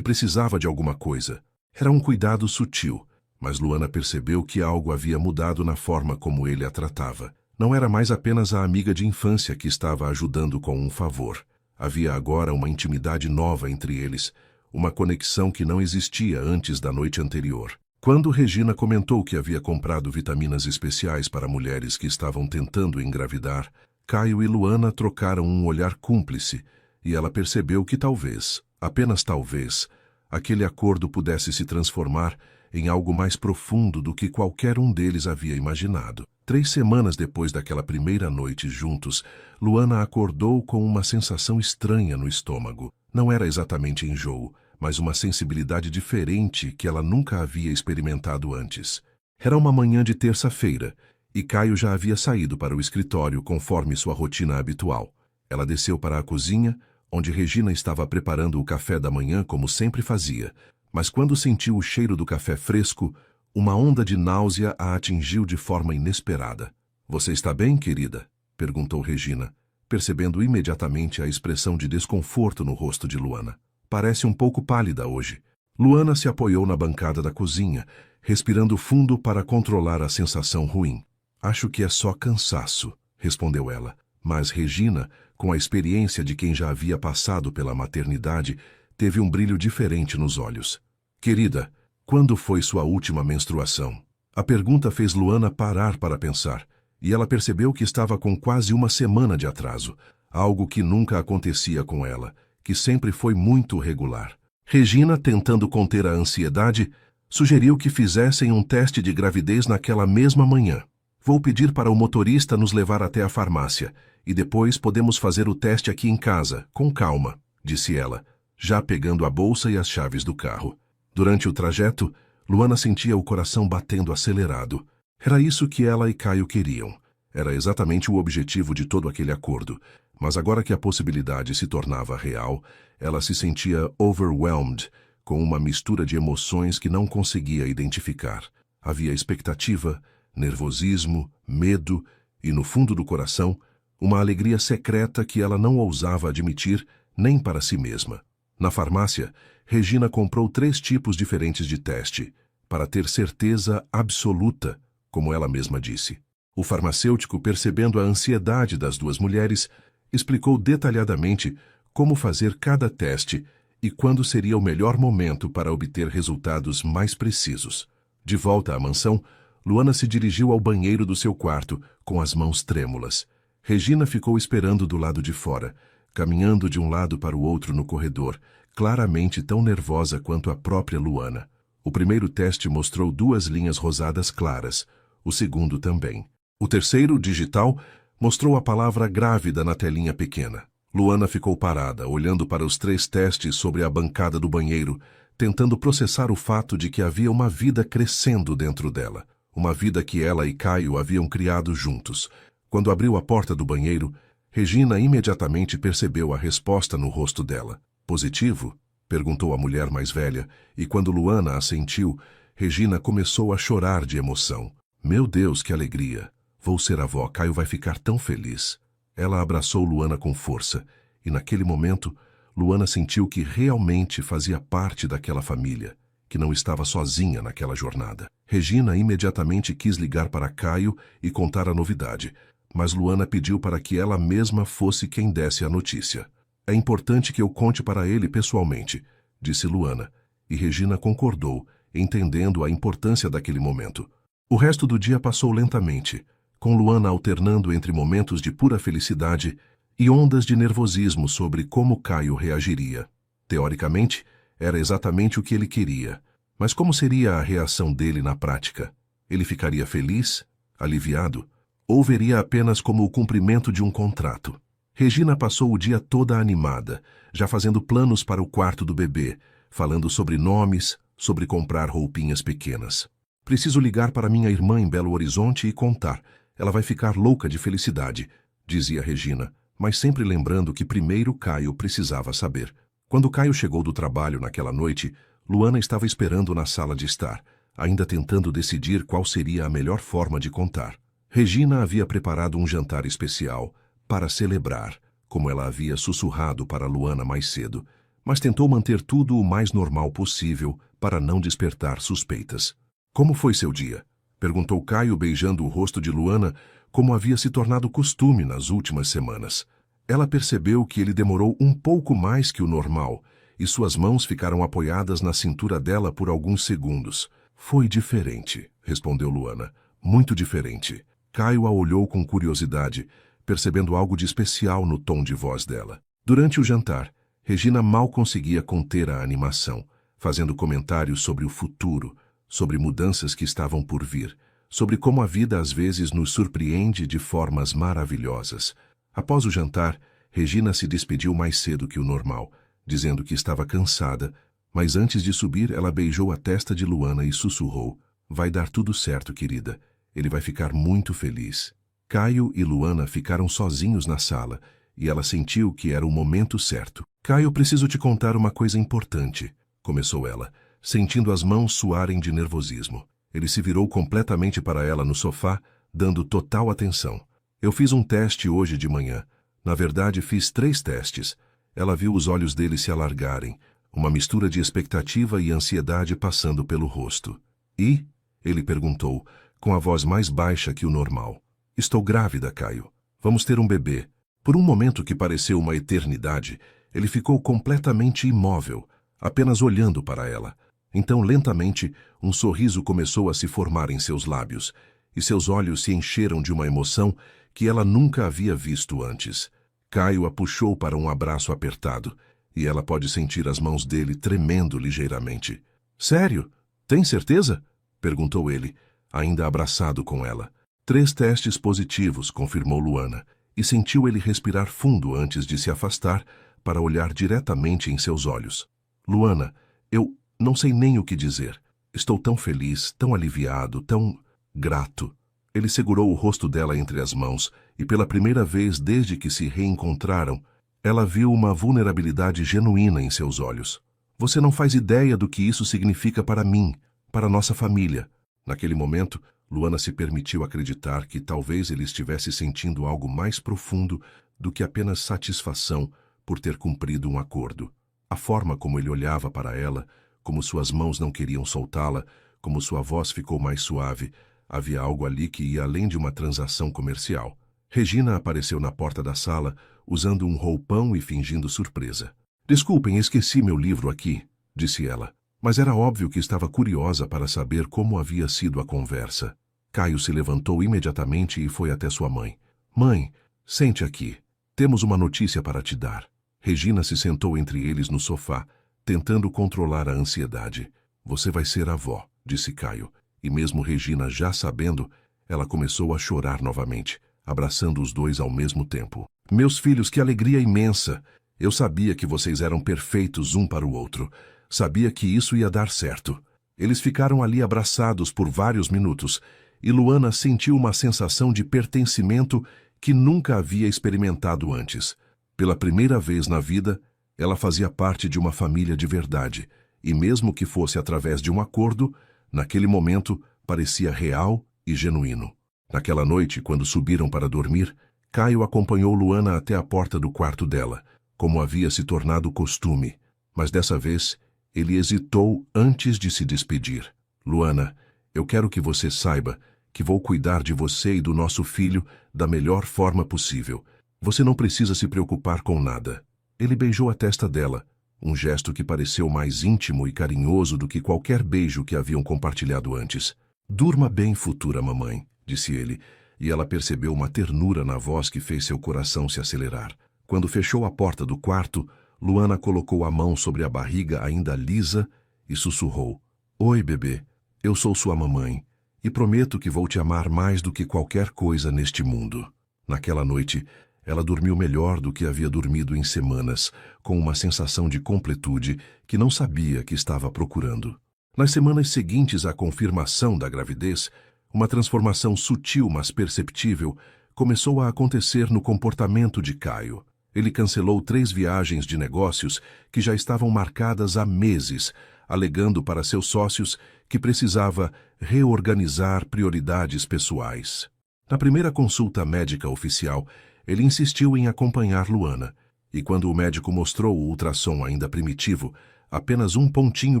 precisava de alguma coisa. Era um cuidado sutil, mas Luana percebeu que algo havia mudado na forma como ele a tratava. Não era mais apenas a amiga de infância que estava ajudando com um favor. Havia agora uma intimidade nova entre eles, uma conexão que não existia antes da noite anterior. Quando Regina comentou que havia comprado vitaminas especiais para mulheres que estavam tentando engravidar, Caio e Luana trocaram um olhar cúmplice, e ela percebeu que talvez, apenas talvez, aquele acordo pudesse se transformar em algo mais profundo do que qualquer um deles havia imaginado. 3 semanas depois daquela primeira noite juntos, Luana acordou com uma sensação estranha no estômago. Não era exatamente enjoo, mas uma sensibilidade diferente que ela nunca havia experimentado antes. Era uma manhã de terça-feira, e Caio já havia saído para o escritório conforme sua rotina habitual. Ela desceu para a cozinha, onde Regina estava preparando o café da manhã como sempre fazia, mas quando sentiu o cheiro do café fresco, uma onda de náusea a atingiu de forma inesperada. Você está bem, querida? Perguntou Regina, percebendo imediatamente a expressão de desconforto no rosto de Luana. Parece um pouco pálida hoje. Luana se apoiou na bancada da cozinha, respirando fundo para controlar a sensação ruim. Acho que é só cansaço, respondeu ela. Mas Regina, com a experiência de quem já havia passado pela maternidade, teve um brilho diferente nos olhos. Querida, quando foi sua última menstruação? A pergunta fez Luana parar para pensar, e ela percebeu que estava com quase uma semana de atraso, algo que nunca acontecia com ela, que sempre foi muito regular. Regina, tentando conter a ansiedade, sugeriu que fizessem um teste de gravidez naquela mesma manhã. Vou pedir para o motorista nos levar até a farmácia, e depois podemos fazer o teste aqui em casa, com calma, disse ela, já pegando a bolsa e as chaves do carro. Durante o trajeto, Luana sentia o coração batendo acelerado. Era isso que ela e Caio queriam. Era exatamente o objetivo de todo aquele acordo. Mas agora que a possibilidade se tornava real, ela se sentia overwhelmed, com uma mistura de emoções que não conseguia identificar. Havia expectativa, nervosismo, medo e, no fundo do coração, uma alegria secreta que ela não ousava admitir nem para si mesma. Na farmácia, Regina comprou 3 tipos diferentes de teste, para ter certeza absoluta, como ela mesma disse. O farmacêutico, percebendo a ansiedade das 2 mulheres, explicou detalhadamente como fazer cada teste e quando seria o melhor momento para obter resultados mais precisos. De volta à mansão, Luana se dirigiu ao banheiro do seu quarto, com as mãos trêmulas. Regina ficou esperando do lado de fora, caminhando de um lado para o outro no corredor, claramente tão nervosa quanto a própria Luana. O primeiro teste mostrou 2 linhas rosadas claras, o segundo também. O terceiro, digital, mostrou a palavra grávida na telinha pequena. Luana ficou parada, olhando para os 3 testes sobre a bancada do banheiro, tentando processar o fato de que havia uma vida crescendo dentro dela, uma vida que ela e Caio haviam criado juntos. Quando abriu a porta do banheiro, Regina imediatamente percebeu a resposta no rosto dela. Positivo? Perguntou a mulher mais velha, e quando Luana assentiu, Regina começou a chorar de emoção. Meu Deus, que alegria! Vou ser avó, Caio vai ficar tão feliz. Ela abraçou Luana com força, e naquele momento, Luana sentiu que realmente fazia parte daquela família, que não estava sozinha naquela jornada. Regina imediatamente quis ligar para Caio e contar a novidade, mas Luana pediu para que ela mesma fosse quem desse a notícia. É importante que eu conte para ele pessoalmente, disse Luana, e Regina concordou, entendendo a importância daquele momento. O resto do dia passou lentamente, com Luana alternando entre momentos de pura felicidade e ondas de nervosismo sobre como Caio reagiria. Teoricamente, era exatamente o que ele queria, mas como seria a reação dele na prática? Ele ficaria feliz, aliviado, ou veria apenas como o cumprimento de um contrato? Regina passou o dia toda animada, já fazendo planos para o quarto do bebê, falando sobre nomes, sobre comprar roupinhas pequenas. Preciso ligar para minha irmã em Belo Horizonte e contar. Ela vai ficar louca de felicidade, dizia Regina, mas sempre lembrando que primeiro Caio precisava saber. Quando Caio chegou do trabalho naquela noite, Luana estava esperando na sala de estar, ainda tentando decidir qual seria a melhor forma de contar. Regina havia preparado um jantar especial para celebrar, como ela havia sussurrado para Luana mais cedo, mas tentou manter tudo o mais normal possível para não despertar suspeitas. Como foi seu dia? Perguntou Caio, beijando o rosto de Luana, como havia se tornado costume nas últimas semanas. Ela percebeu que ele demorou um pouco mais que o normal, e suas mãos ficaram apoiadas na cintura dela por alguns segundos. Foi diferente, respondeu Luana. Muito diferente. Caio a olhou com curiosidade, percebendo algo de especial no tom de voz dela. Durante o jantar, Regina mal conseguia conter a animação, fazendo comentários sobre o futuro, sobre mudanças que estavam por vir, sobre como a vida às vezes nos surpreende de formas maravilhosas. Após o jantar, Regina se despediu mais cedo que o normal, dizendo que estava cansada, mas antes de subir ela beijou a testa de Luana e sussurrou: "Vai dar tudo certo, querida. Ele vai ficar muito feliz." Caio e Luana ficaram sozinhos na sala, e ela sentiu que era o momento certo. "Caio, preciso te contar uma coisa importante", começou ela, sentindo as mãos suarem de nervosismo. Ele se virou completamente para ela no sofá, dando total atenção. "Eu fiz um teste hoje de manhã. Na verdade, fiz 3 testes." Ela viu os olhos dele se alargarem, uma mistura de expectativa e ansiedade passando pelo rosto. "E?" ele perguntou, com a voz mais baixa que o normal. "Estou grávida, Caio. Vamos ter um bebê." Por um momento que pareceu uma eternidade, ele ficou completamente imóvel, apenas olhando para ela. Então, lentamente, um sorriso começou a se formar em seus lábios, e seus olhos se encheram de uma emoção que ela nunca havia visto antes. Caio a puxou para um abraço apertado, e ela pode sentir as mãos dele tremendo ligeiramente. "Sério? Tem certeza?" perguntou ele, ainda abraçado com ela. 3 testes positivos, confirmou Luana, e sentiu ele respirar fundo antes de se afastar para olhar diretamente em seus olhos. "Luana, eu não sei nem o que dizer. Estou tão feliz, tão aliviado, tão grato." Ele segurou o rosto dela entre as mãos e, pela primeira vez desde que se reencontraram, ela viu uma vulnerabilidade genuína em seus olhos. Você não faz ideia do que isso significa para mim, para nossa família. Naquele momento, Luana se permitiu acreditar que talvez ele estivesse sentindo algo mais profundo do que apenas satisfação por ter cumprido um acordo. A forma como ele olhava para ela, como suas mãos não queriam soltá-la, como sua voz ficou mais suave, havia algo ali que ia além de uma transação comercial. Regina apareceu na porta da sala, usando um roupão e fingindo surpresa. Desculpem, esqueci meu livro aqui, disse ela. Mas era óbvio que estava curiosa para saber como havia sido a conversa. Caio se levantou imediatamente e foi até sua mãe. Mãe, sente aqui. Temos uma notícia para te dar. Regina se sentou entre eles no sofá, tentando controlar a ansiedade. Você vai ser avó, disse Caio. E mesmo Regina já sabendo, ela começou a chorar novamente, abraçando os dois ao mesmo tempo. Meus filhos, que alegria imensa! Eu sabia que vocês eram perfeitos um para o outro. Sabia que isso ia dar certo. Eles ficaram ali abraçados por vários minutos, e Luana sentiu uma sensação de pertencimento que nunca havia experimentado antes. Pela primeira vez na vida, ela fazia parte de uma família de verdade, e mesmo que fosse através de um acordo, naquele momento parecia real e genuíno. Naquela noite, quando subiram para dormir, Caio acompanhou Luana até a porta do quarto dela, como havia se tornado costume, mas dessa vez ele hesitou antes de se despedir. Luana, eu quero que você saiba que vou cuidar de você e do nosso filho da melhor forma possível. Você não precisa se preocupar com nada. Ele beijou a testa dela, um gesto que pareceu mais íntimo e carinhoso do que qualquer beijo que haviam compartilhado antes. Durma bem, futura mamãe, disse ele, e ela percebeu uma ternura na voz que fez seu coração se acelerar. Quando fechou a porta do quarto, Luana colocou a mão sobre a barriga ainda lisa e sussurrou. Oi, bebê, eu sou sua mamãe e prometo que vou te amar mais do que qualquer coisa neste mundo. Naquela noite, ela dormiu melhor do que havia dormido em semanas, com uma sensação de completude que não sabia que estava procurando. Nas semanas seguintes à confirmação da gravidez, uma transformação sutil, mas perceptível, começou a acontecer no comportamento de Caio. Ele cancelou 3 viagens de negócios que já estavam marcadas há meses, alegando para seus sócios que precisava reorganizar prioridades pessoais. Na primeira consulta médica oficial, ele insistiu em acompanhar Luana, e quando o médico mostrou o ultrassom ainda primitivo, apenas um pontinho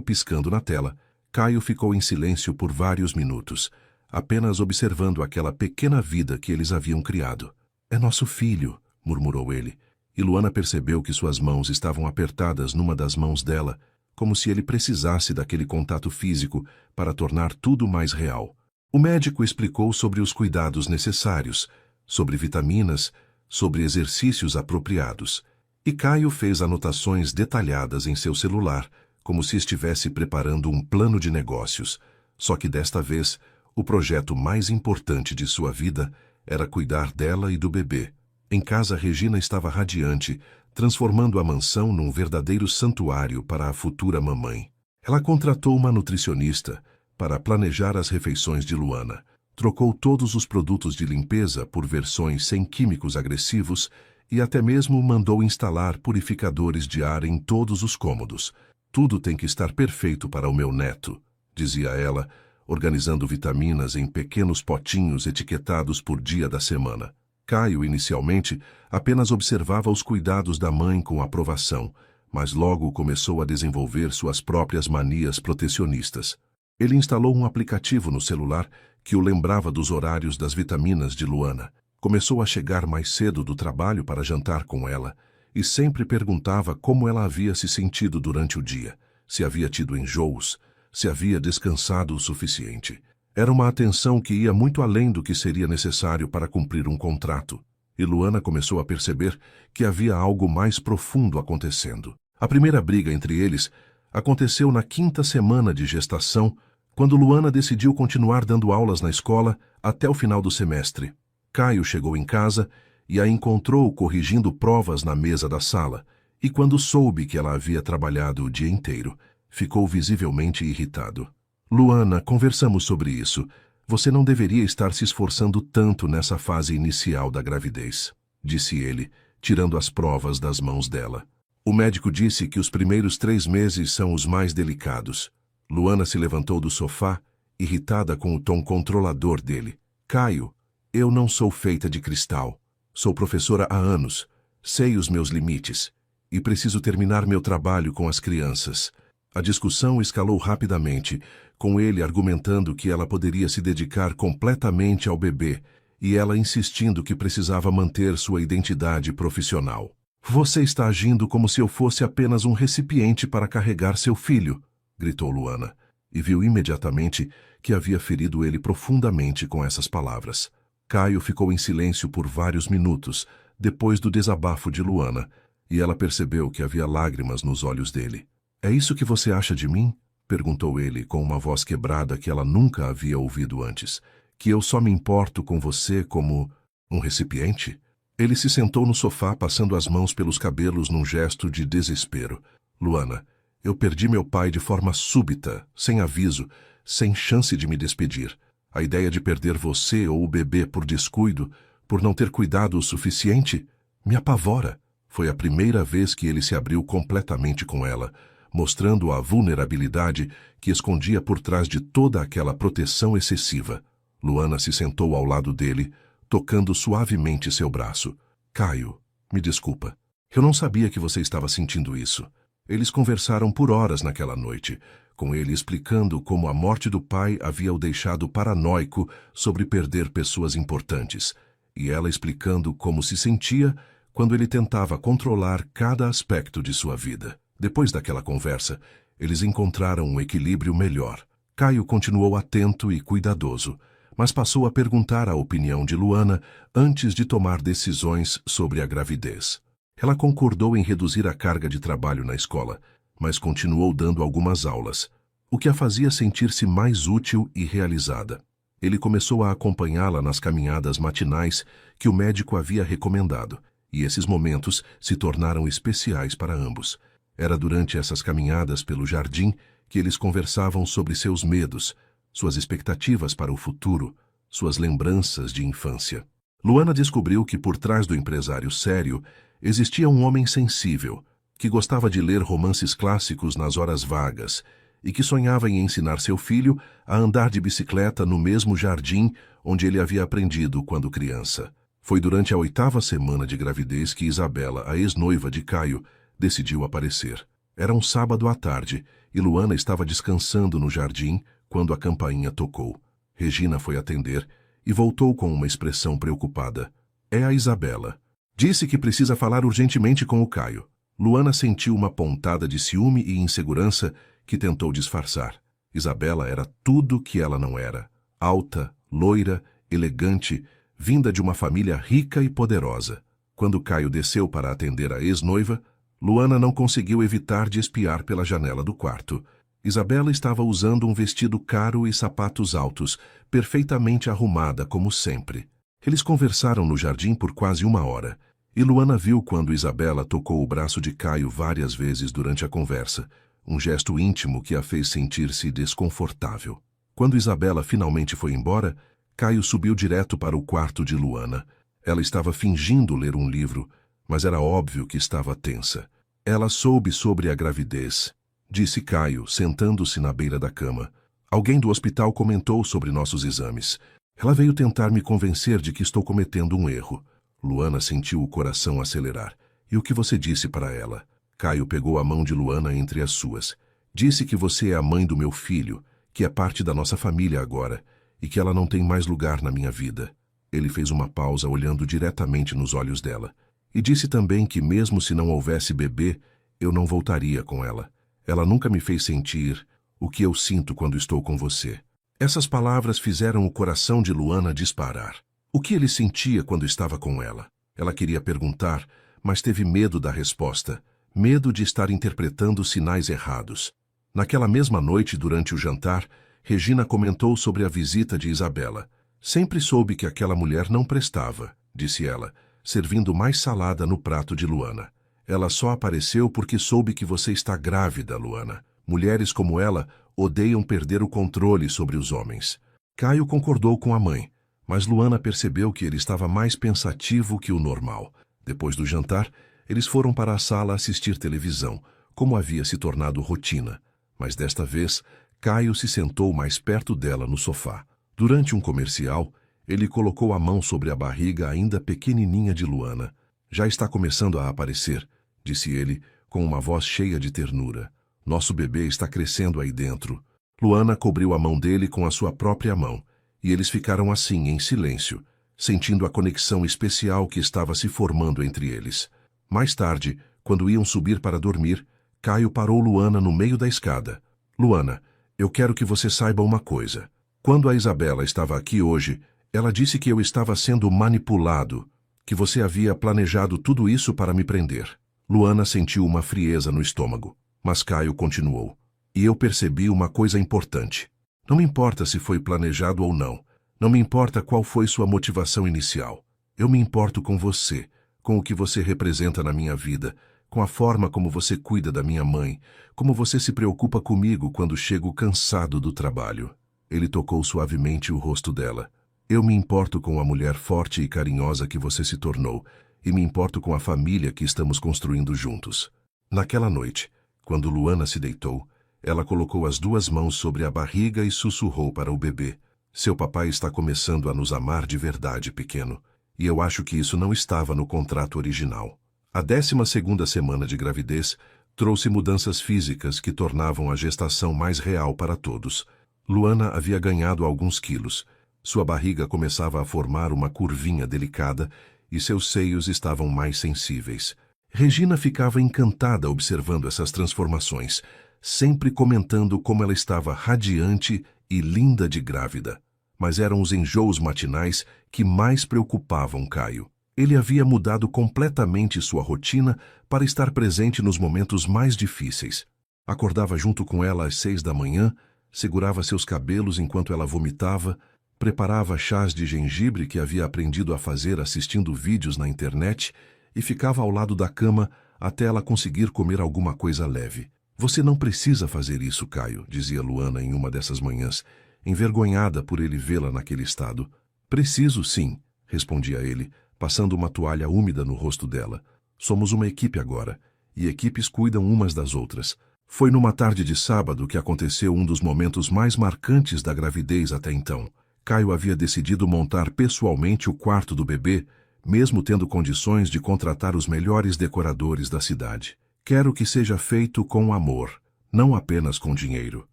piscando na tela, Caio ficou em silêncio por vários minutos, apenas observando aquela pequena vida que eles haviam criado. É nosso filho, murmurou ele, e Luana percebeu que suas mãos estavam apertadas numa das mãos dela, como se ele precisasse daquele contato físico para tornar tudo mais real. O médico explicou sobre os cuidados necessários, sobre vitaminas, sobre exercícios apropriados, e Caio fez anotações detalhadas em seu celular, como se estivesse preparando um plano de negócios, só que desta vez, o projeto mais importante de sua vida era cuidar dela e do bebê. Em casa, Regina estava radiante, transformando a mansão num verdadeiro santuário para a futura mamãe. Ela contratou uma nutricionista para planejar as refeições de Luana, trocou todos os produtos de limpeza por versões sem químicos agressivos e até mesmo mandou instalar purificadores de ar em todos os cômodos. Tudo tem que estar perfeito para o meu neto, dizia ela, organizando vitaminas em pequenos potinhos etiquetados por dia da semana. Caio, inicialmente, apenas observava os cuidados da mãe com aprovação, mas logo começou a desenvolver suas próprias manias protecionistas. Ele instalou um aplicativo no celular que o lembrava dos horários das vitaminas de Luana. Começou a chegar mais cedo do trabalho para jantar com ela e sempre perguntava como ela havia se sentido durante o dia, se havia tido enjoos, se havia descansado o suficiente. Era uma atenção que ia muito além do que seria necessário para cumprir um contrato, e Luana começou a perceber que havia algo mais profundo acontecendo. A primeira briga entre eles aconteceu na 5ª semana de gestação, quando Luana decidiu continuar dando aulas na escola até o final do semestre. Caio chegou em casa e a encontrou corrigindo provas na mesa da sala, e quando soube que ela havia trabalhado o dia inteiro, ficou visivelmente irritado. Luana, conversamos sobre isso. Você não deveria estar se esforçando tanto nessa fase inicial da gravidez, disse ele, tirando as provas das mãos dela. O médico disse que os primeiros 3 meses são os mais delicados. Luana se levantou do sofá, irritada com o tom controlador dele. Caio, eu não sou feita de cristal. Sou professora há anos. Sei os meus limites. E preciso terminar meu trabalho com as crianças. A discussão escalou rapidamente, com ele argumentando que ela poderia se dedicar completamente ao bebê e ela insistindo que precisava manter sua identidade profissional. Você está agindo como se eu fosse apenas um recipiente para carregar seu filho, gritou Luana, e viu imediatamente que havia ferido ele profundamente com essas palavras. Caio ficou em silêncio por vários minutos, depois do desabafo de Luana, e ela percebeu que havia lágrimas nos olhos dele. É isso que você acha de mim? Perguntou ele com uma voz quebrada que ela nunca havia ouvido antes. Que eu só me importo com você como um recipiente? Ele se sentou no sofá, passando as mãos pelos cabelos num gesto de desespero. Luana, eu perdi meu pai de forma súbita, sem aviso, sem chance de me despedir. A ideia de perder você ou o bebê por descuido, por não ter cuidado o suficiente, me apavora. Foi a primeira vez que ele se abriu completamente com ela, mostrando a vulnerabilidade que escondia por trás de toda aquela proteção excessiva. Luana se sentou ao lado dele, tocando suavemente seu braço. Caio, me desculpa. Eu não sabia que você estava sentindo isso. Eles conversaram por horas naquela noite, com ele explicando como a morte do pai havia o deixado paranoico sobre perder pessoas importantes, e ela explicando como se sentia quando ele tentava controlar cada aspecto de sua vida. Depois daquela conversa, eles encontraram um equilíbrio melhor. Caio continuou atento e cuidadoso, mas passou a perguntar a opinião de Luana antes de tomar decisões sobre a gravidez. Ela concordou em reduzir a carga de trabalho na escola, mas continuou dando algumas aulas, o que a fazia sentir-se mais útil e realizada. Ele começou a acompanhá-la nas caminhadas matinais que o médico havia recomendado, e esses momentos se tornaram especiais para ambos. Era durante essas caminhadas pelo jardim que eles conversavam sobre seus medos, suas expectativas para o futuro, suas lembranças de infância. Luana descobriu que por trás do empresário sério existia um homem sensível, que gostava de ler romances clássicos nas horas vagas e que sonhava em ensinar seu filho a andar de bicicleta no mesmo jardim onde ele havia aprendido quando criança. Foi durante a 8ª semana de gravidez que Isabela, a ex-noiva de Caio, decidiu aparecer. Era um sábado à tarde e Luana estava descansando no jardim quando a campainha tocou. Regina foi atender e voltou com uma expressão preocupada. É a Isabela. Disse que precisa falar urgentemente com o Caio. Luana sentiu uma pontada de ciúme e insegurança que tentou disfarçar. Isabela era tudo que ela não era. Alta, loira, elegante, vinda de uma família rica e poderosa. Quando Caio desceu para atender a ex-noiva, Luana não conseguiu evitar de espiar pela janela do quarto. Isabela estava usando um vestido caro e sapatos altos, perfeitamente arrumada como sempre. Eles conversaram no jardim por quase 1 hora, e Luana viu quando Isabela tocou o braço de Caio várias vezes durante a conversa, um gesto íntimo que a fez sentir-se desconfortável. Quando Isabela finalmente foi embora, Caio subiu direto para o quarto de Luana. Ela estava fingindo ler um livro, mas era óbvio que estava tensa. Ela soube sobre a gravidez, disse Caio, sentando-se na beira da cama. Alguém do hospital comentou sobre nossos exames. Ela veio tentar me convencer de que estou cometendo um erro. Luana sentiu o coração acelerar. E o que você disse para ela? Caio pegou a mão de Luana entre as suas. Disse que você é a mãe do meu filho, que é parte da nossa família agora, e que ela não tem mais lugar na minha vida. Ele fez uma pausa olhando diretamente nos olhos dela. E disse também que mesmo se não houvesse bebê, eu não voltaria com ela. Ela nunca me fez sentir o que eu sinto quando estou com você. Essas palavras fizeram o coração de Luana disparar. O que ele sentia quando estava com ela? Ela queria perguntar, mas teve medo da resposta. Medo de estar interpretando sinais errados. Naquela mesma noite, durante o jantar, Regina comentou sobre a visita de Isabela. Sempre soube que aquela mulher não prestava, disse ela, servindo mais salada no prato de Luana. Ela só apareceu porque soube que você está grávida, Luana. Mulheres como ela odeiam perder o controle sobre os homens. Caio concordou com a mãe, mas Luana percebeu que ele estava mais pensativo que o normal. Depois do jantar, eles foram para a sala assistir televisão, como havia se tornado rotina. Mas desta vez, Caio se sentou mais perto dela no sofá. Durante um comercial, ele colocou a mão sobre a barriga ainda pequenininha de Luana. Já está começando a aparecer, disse ele, com uma voz cheia de ternura. Nosso bebê está crescendo aí dentro. Luana cobriu a mão dele com a sua própria mão, e eles ficaram assim, em silêncio, sentindo a conexão especial que estava se formando entre eles. Mais tarde, quando iam subir para dormir, Caio parou Luana no meio da escada. Luana, eu quero que você saiba uma coisa. Quando a Isabela estava aqui hoje, ela disse que eu estava sendo manipulado, que você havia planejado tudo isso para me prender. Luana sentiu uma frieza no estômago, mas Caio continuou. E eu percebi uma coisa importante. Não me importa se foi planejado ou não. Não me importa qual foi sua motivação inicial. Eu me importo com você, com o que você representa na minha vida, com a forma como você cuida da minha mãe, como você se preocupa comigo quando chego cansado do trabalho. Ele tocou suavemente o rosto dela. Eu me importo com a mulher forte e carinhosa que você se tornou, e me importo com a família que estamos construindo juntos. Naquela noite, quando Luana se deitou, ela colocou as duas mãos sobre a barriga e sussurrou para o bebê. Seu papai está começando a nos amar de verdade, pequeno. E eu acho que isso não estava no contrato original. A 12ª semana de gravidez trouxe mudanças físicas que tornavam a gestação mais real para todos. Luana havia ganhado alguns quilos. Sua barriga começava a formar uma curvinha delicada e seus seios estavam mais sensíveis. Regina ficava encantada observando essas transformações, sempre comentando como ela estava radiante e linda de grávida. Mas eram os enjoos matinais que mais preocupavam Caio. Ele havia mudado completamente sua rotina para estar presente nos momentos mais difíceis. Acordava junto com ela às 6 da manhã, segurava seus cabelos enquanto ela vomitava, preparava chás de gengibre que havia aprendido a fazer assistindo vídeos na internet e ficava ao lado da cama até ela conseguir comer alguma coisa leve. Você não precisa fazer isso, Caio, dizia Luana em uma dessas manhãs, envergonhada por ele vê-la naquele estado. Preciso, sim, respondia ele, passando uma toalha úmida no rosto dela. Somos uma equipe agora, e equipes cuidam umas das outras. Foi numa tarde de sábado que aconteceu um dos momentos mais marcantes da gravidez até então. Caio havia decidido montar pessoalmente o quarto do bebê, mesmo tendo condições de contratar os melhores decoradores da cidade. Quero que seja feito com amor, não apenas com dinheiro,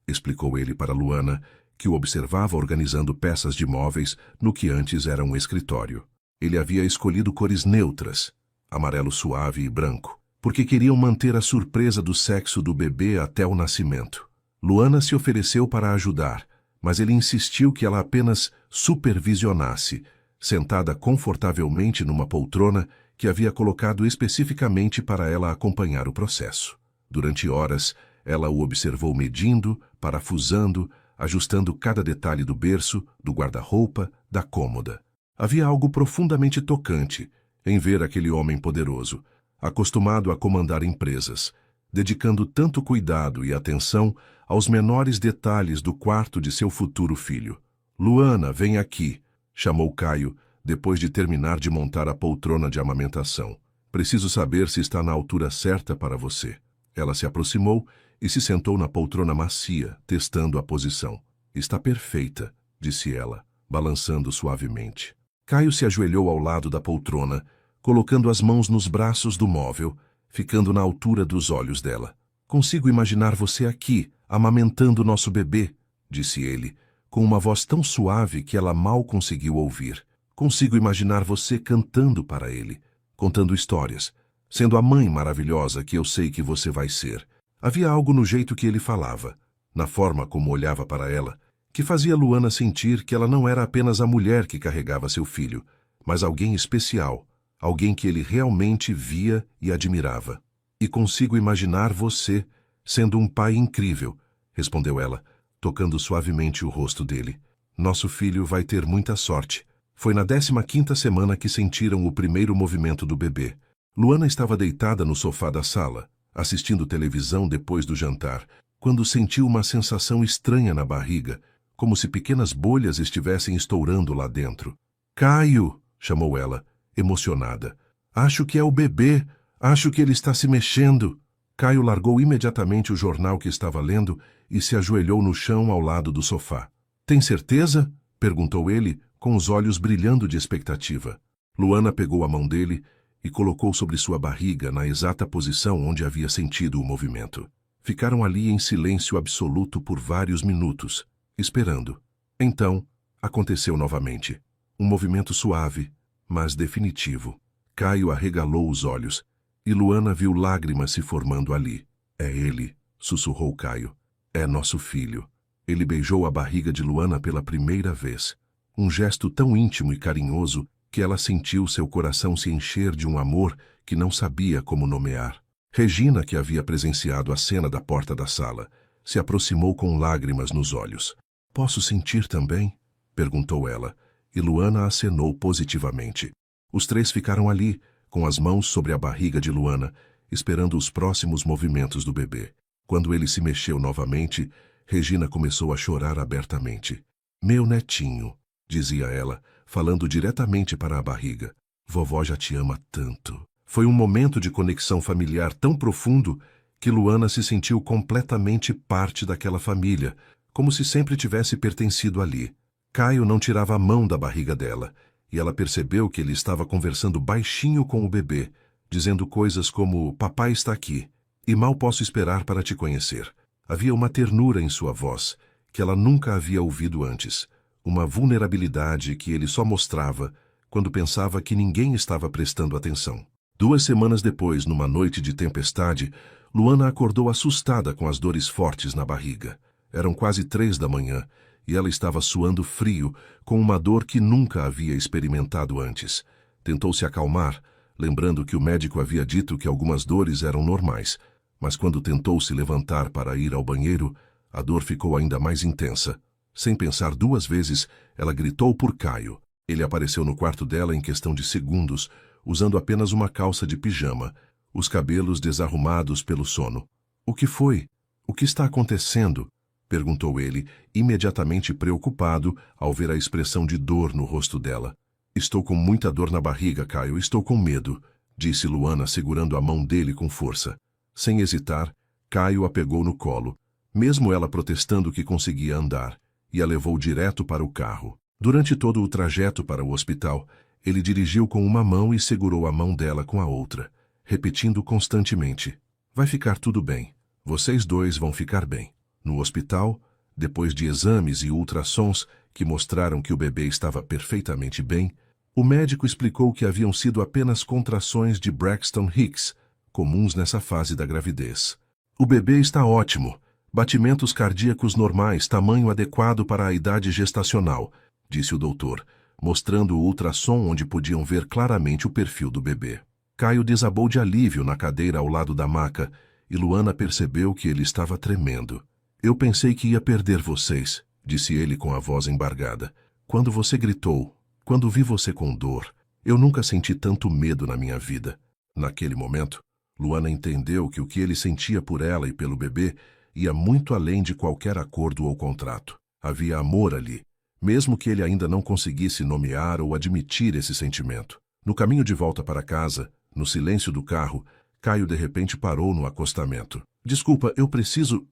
explicou ele para Luana, que o observava organizando peças de móveis no que antes era um escritório. Ele havia escolhido cores neutras, amarelo suave e branco, porque queriam manter a surpresa do sexo do bebê até o nascimento. Luana se ofereceu para ajudar, mas ele insistiu que ela apenas supervisionasse, sentada confortavelmente numa poltrona que havia colocado especificamente para ela acompanhar o processo. Durante horas, ela o observou medindo, parafusando, ajustando cada detalhe do berço, do guarda-roupa, da cômoda. Havia algo profundamente tocante em ver aquele homem poderoso, acostumado a comandar empresas, dedicando tanto cuidado e atenção aos menores detalhes do quarto de seu futuro filho. Luana, vem aqui, chamou Caio, depois de terminar de montar a poltrona de amamentação. Preciso saber se está na altura certa para você. Ela se aproximou e se sentou na poltrona macia, testando a posição. Está perfeita, disse ela, balançando suavemente. Caio se ajoelhou ao lado da poltrona, colocando as mãos nos braços do móvel, ficando na altura dos olhos dela. Consigo imaginar você aqui, amamentando nosso bebê, disse ele, com uma voz tão suave que ela mal conseguiu ouvir. Consigo imaginar você cantando para ele, contando histórias, sendo a mãe maravilhosa que eu sei que você vai ser. Havia algo no jeito que ele falava, na forma como olhava para ela, que fazia Luana sentir que ela não era apenas a mulher que carregava seu filho, mas alguém especial, alguém que ele realmente via e admirava. E consigo imaginar você sendo um pai incrível, respondeu ela, tocando suavemente o rosto dele. Nosso filho vai ter muita sorte. Foi na 15ª semana que sentiram o primeiro movimento do bebê. Luana estava deitada no sofá da sala, assistindo televisão depois do jantar, quando sentiu uma sensação estranha na barriga, como se pequenas bolhas estivessem estourando lá dentro. Caio! Chamou ela, emocionada. Acho que é o bebê! Acho que ele está se mexendo! Caio largou imediatamente o jornal que estava lendo e se ajoelhou no chão ao lado do sofá. Tem certeza? Perguntou ele, com os olhos brilhando de expectativa. Luana pegou a mão dele e colocou sobre sua barriga na exata posição onde havia sentido o movimento. Ficaram ali em silêncio absoluto por vários minutos, esperando. Então, aconteceu novamente. Um movimento suave, mas definitivo. Caio arregalou os olhos, e Luana viu lágrimas se formando ali. É ele, sussurrou Caio. É nosso filho. Ele beijou a barriga de Luana pela primeira vez. Um gesto tão íntimo e carinhoso que ela sentiu seu coração se encher de um amor que não sabia como nomear. Regina, que havia presenciado a cena da porta da sala, se aproximou com lágrimas nos olhos. Posso sentir também? Perguntou ela, e Luana acenou positivamente. Os três ficaram ali, com as mãos sobre a barriga de Luana, esperando os próximos movimentos do bebê. Quando ele se mexeu novamente, Regina começou a chorar abertamente. Meu netinho, dizia ela, falando diretamente para a barriga. Vovó já te ama tanto. Foi um momento de conexão familiar tão profundo que Luana se sentiu completamente parte daquela família, como se sempre tivesse pertencido ali. Caio não tirava a mão da barriga dela, e ela percebeu que ele estava conversando baixinho com o bebê, dizendo coisas como papai está aqui, e mal posso esperar para te conhecer. Havia uma ternura em sua voz, que ela nunca havia ouvido antes, uma vulnerabilidade que ele só mostrava quando pensava que ninguém estava prestando atenção. 2 semanas depois, numa noite de tempestade, Luana acordou assustada com as dores fortes na barriga. Eram quase 3 da manhã, e ela estava suando frio, com uma dor que nunca havia experimentado antes. Tentou se acalmar, lembrando que o médico havia dito que algumas dores eram normais, mas quando tentou se levantar para ir ao banheiro, a dor ficou ainda mais intensa. Sem pensar 2 vezes, ela gritou por Caio. Ele apareceu no quarto dela em questão de segundos, usando apenas uma calça de pijama, os cabelos desarrumados pelo sono. O que foi? O que está acontecendo? Perguntou ele, imediatamente preocupado ao ver a expressão de dor no rosto dela. Estou com muita dor na barriga, Caio, estou com medo, disse Luana, segurando a mão dele com força. Sem hesitar, Caio a pegou no colo, mesmo ela protestando que conseguia andar, e a levou direto para o carro. Durante todo o trajeto para o hospital, ele dirigiu com uma mão e segurou a mão dela com a outra, repetindo constantemente: vai ficar tudo bem, vocês dois vão ficar bem. No hospital, depois de exames e ultrassons que mostraram que o bebê estava perfeitamente bem, o médico explicou que haviam sido apenas contrações de Braxton Hicks, comuns nessa fase da gravidez. O bebê está ótimo, batimentos cardíacos normais, tamanho adequado para a idade gestacional, disse o doutor, mostrando o ultrassom onde podiam ver claramente o perfil do bebê. Caio desabou de alívio na cadeira ao lado da maca e Luana percebeu que ele estava tremendo. Eu pensei que ia perder vocês, disse ele com a voz embargada. Quando você gritou, quando vi você com dor, eu nunca senti tanto medo na minha vida. Naquele momento, Luana entendeu que o que ele sentia por ela e pelo bebê ia muito além de qualquer acordo ou contrato. Havia amor ali, mesmo que ele ainda não conseguisse nomear ou admitir esse sentimento. No caminho de volta para casa, no silêncio do carro, Caio de repente parou no acostamento. Desculpa, eu preciso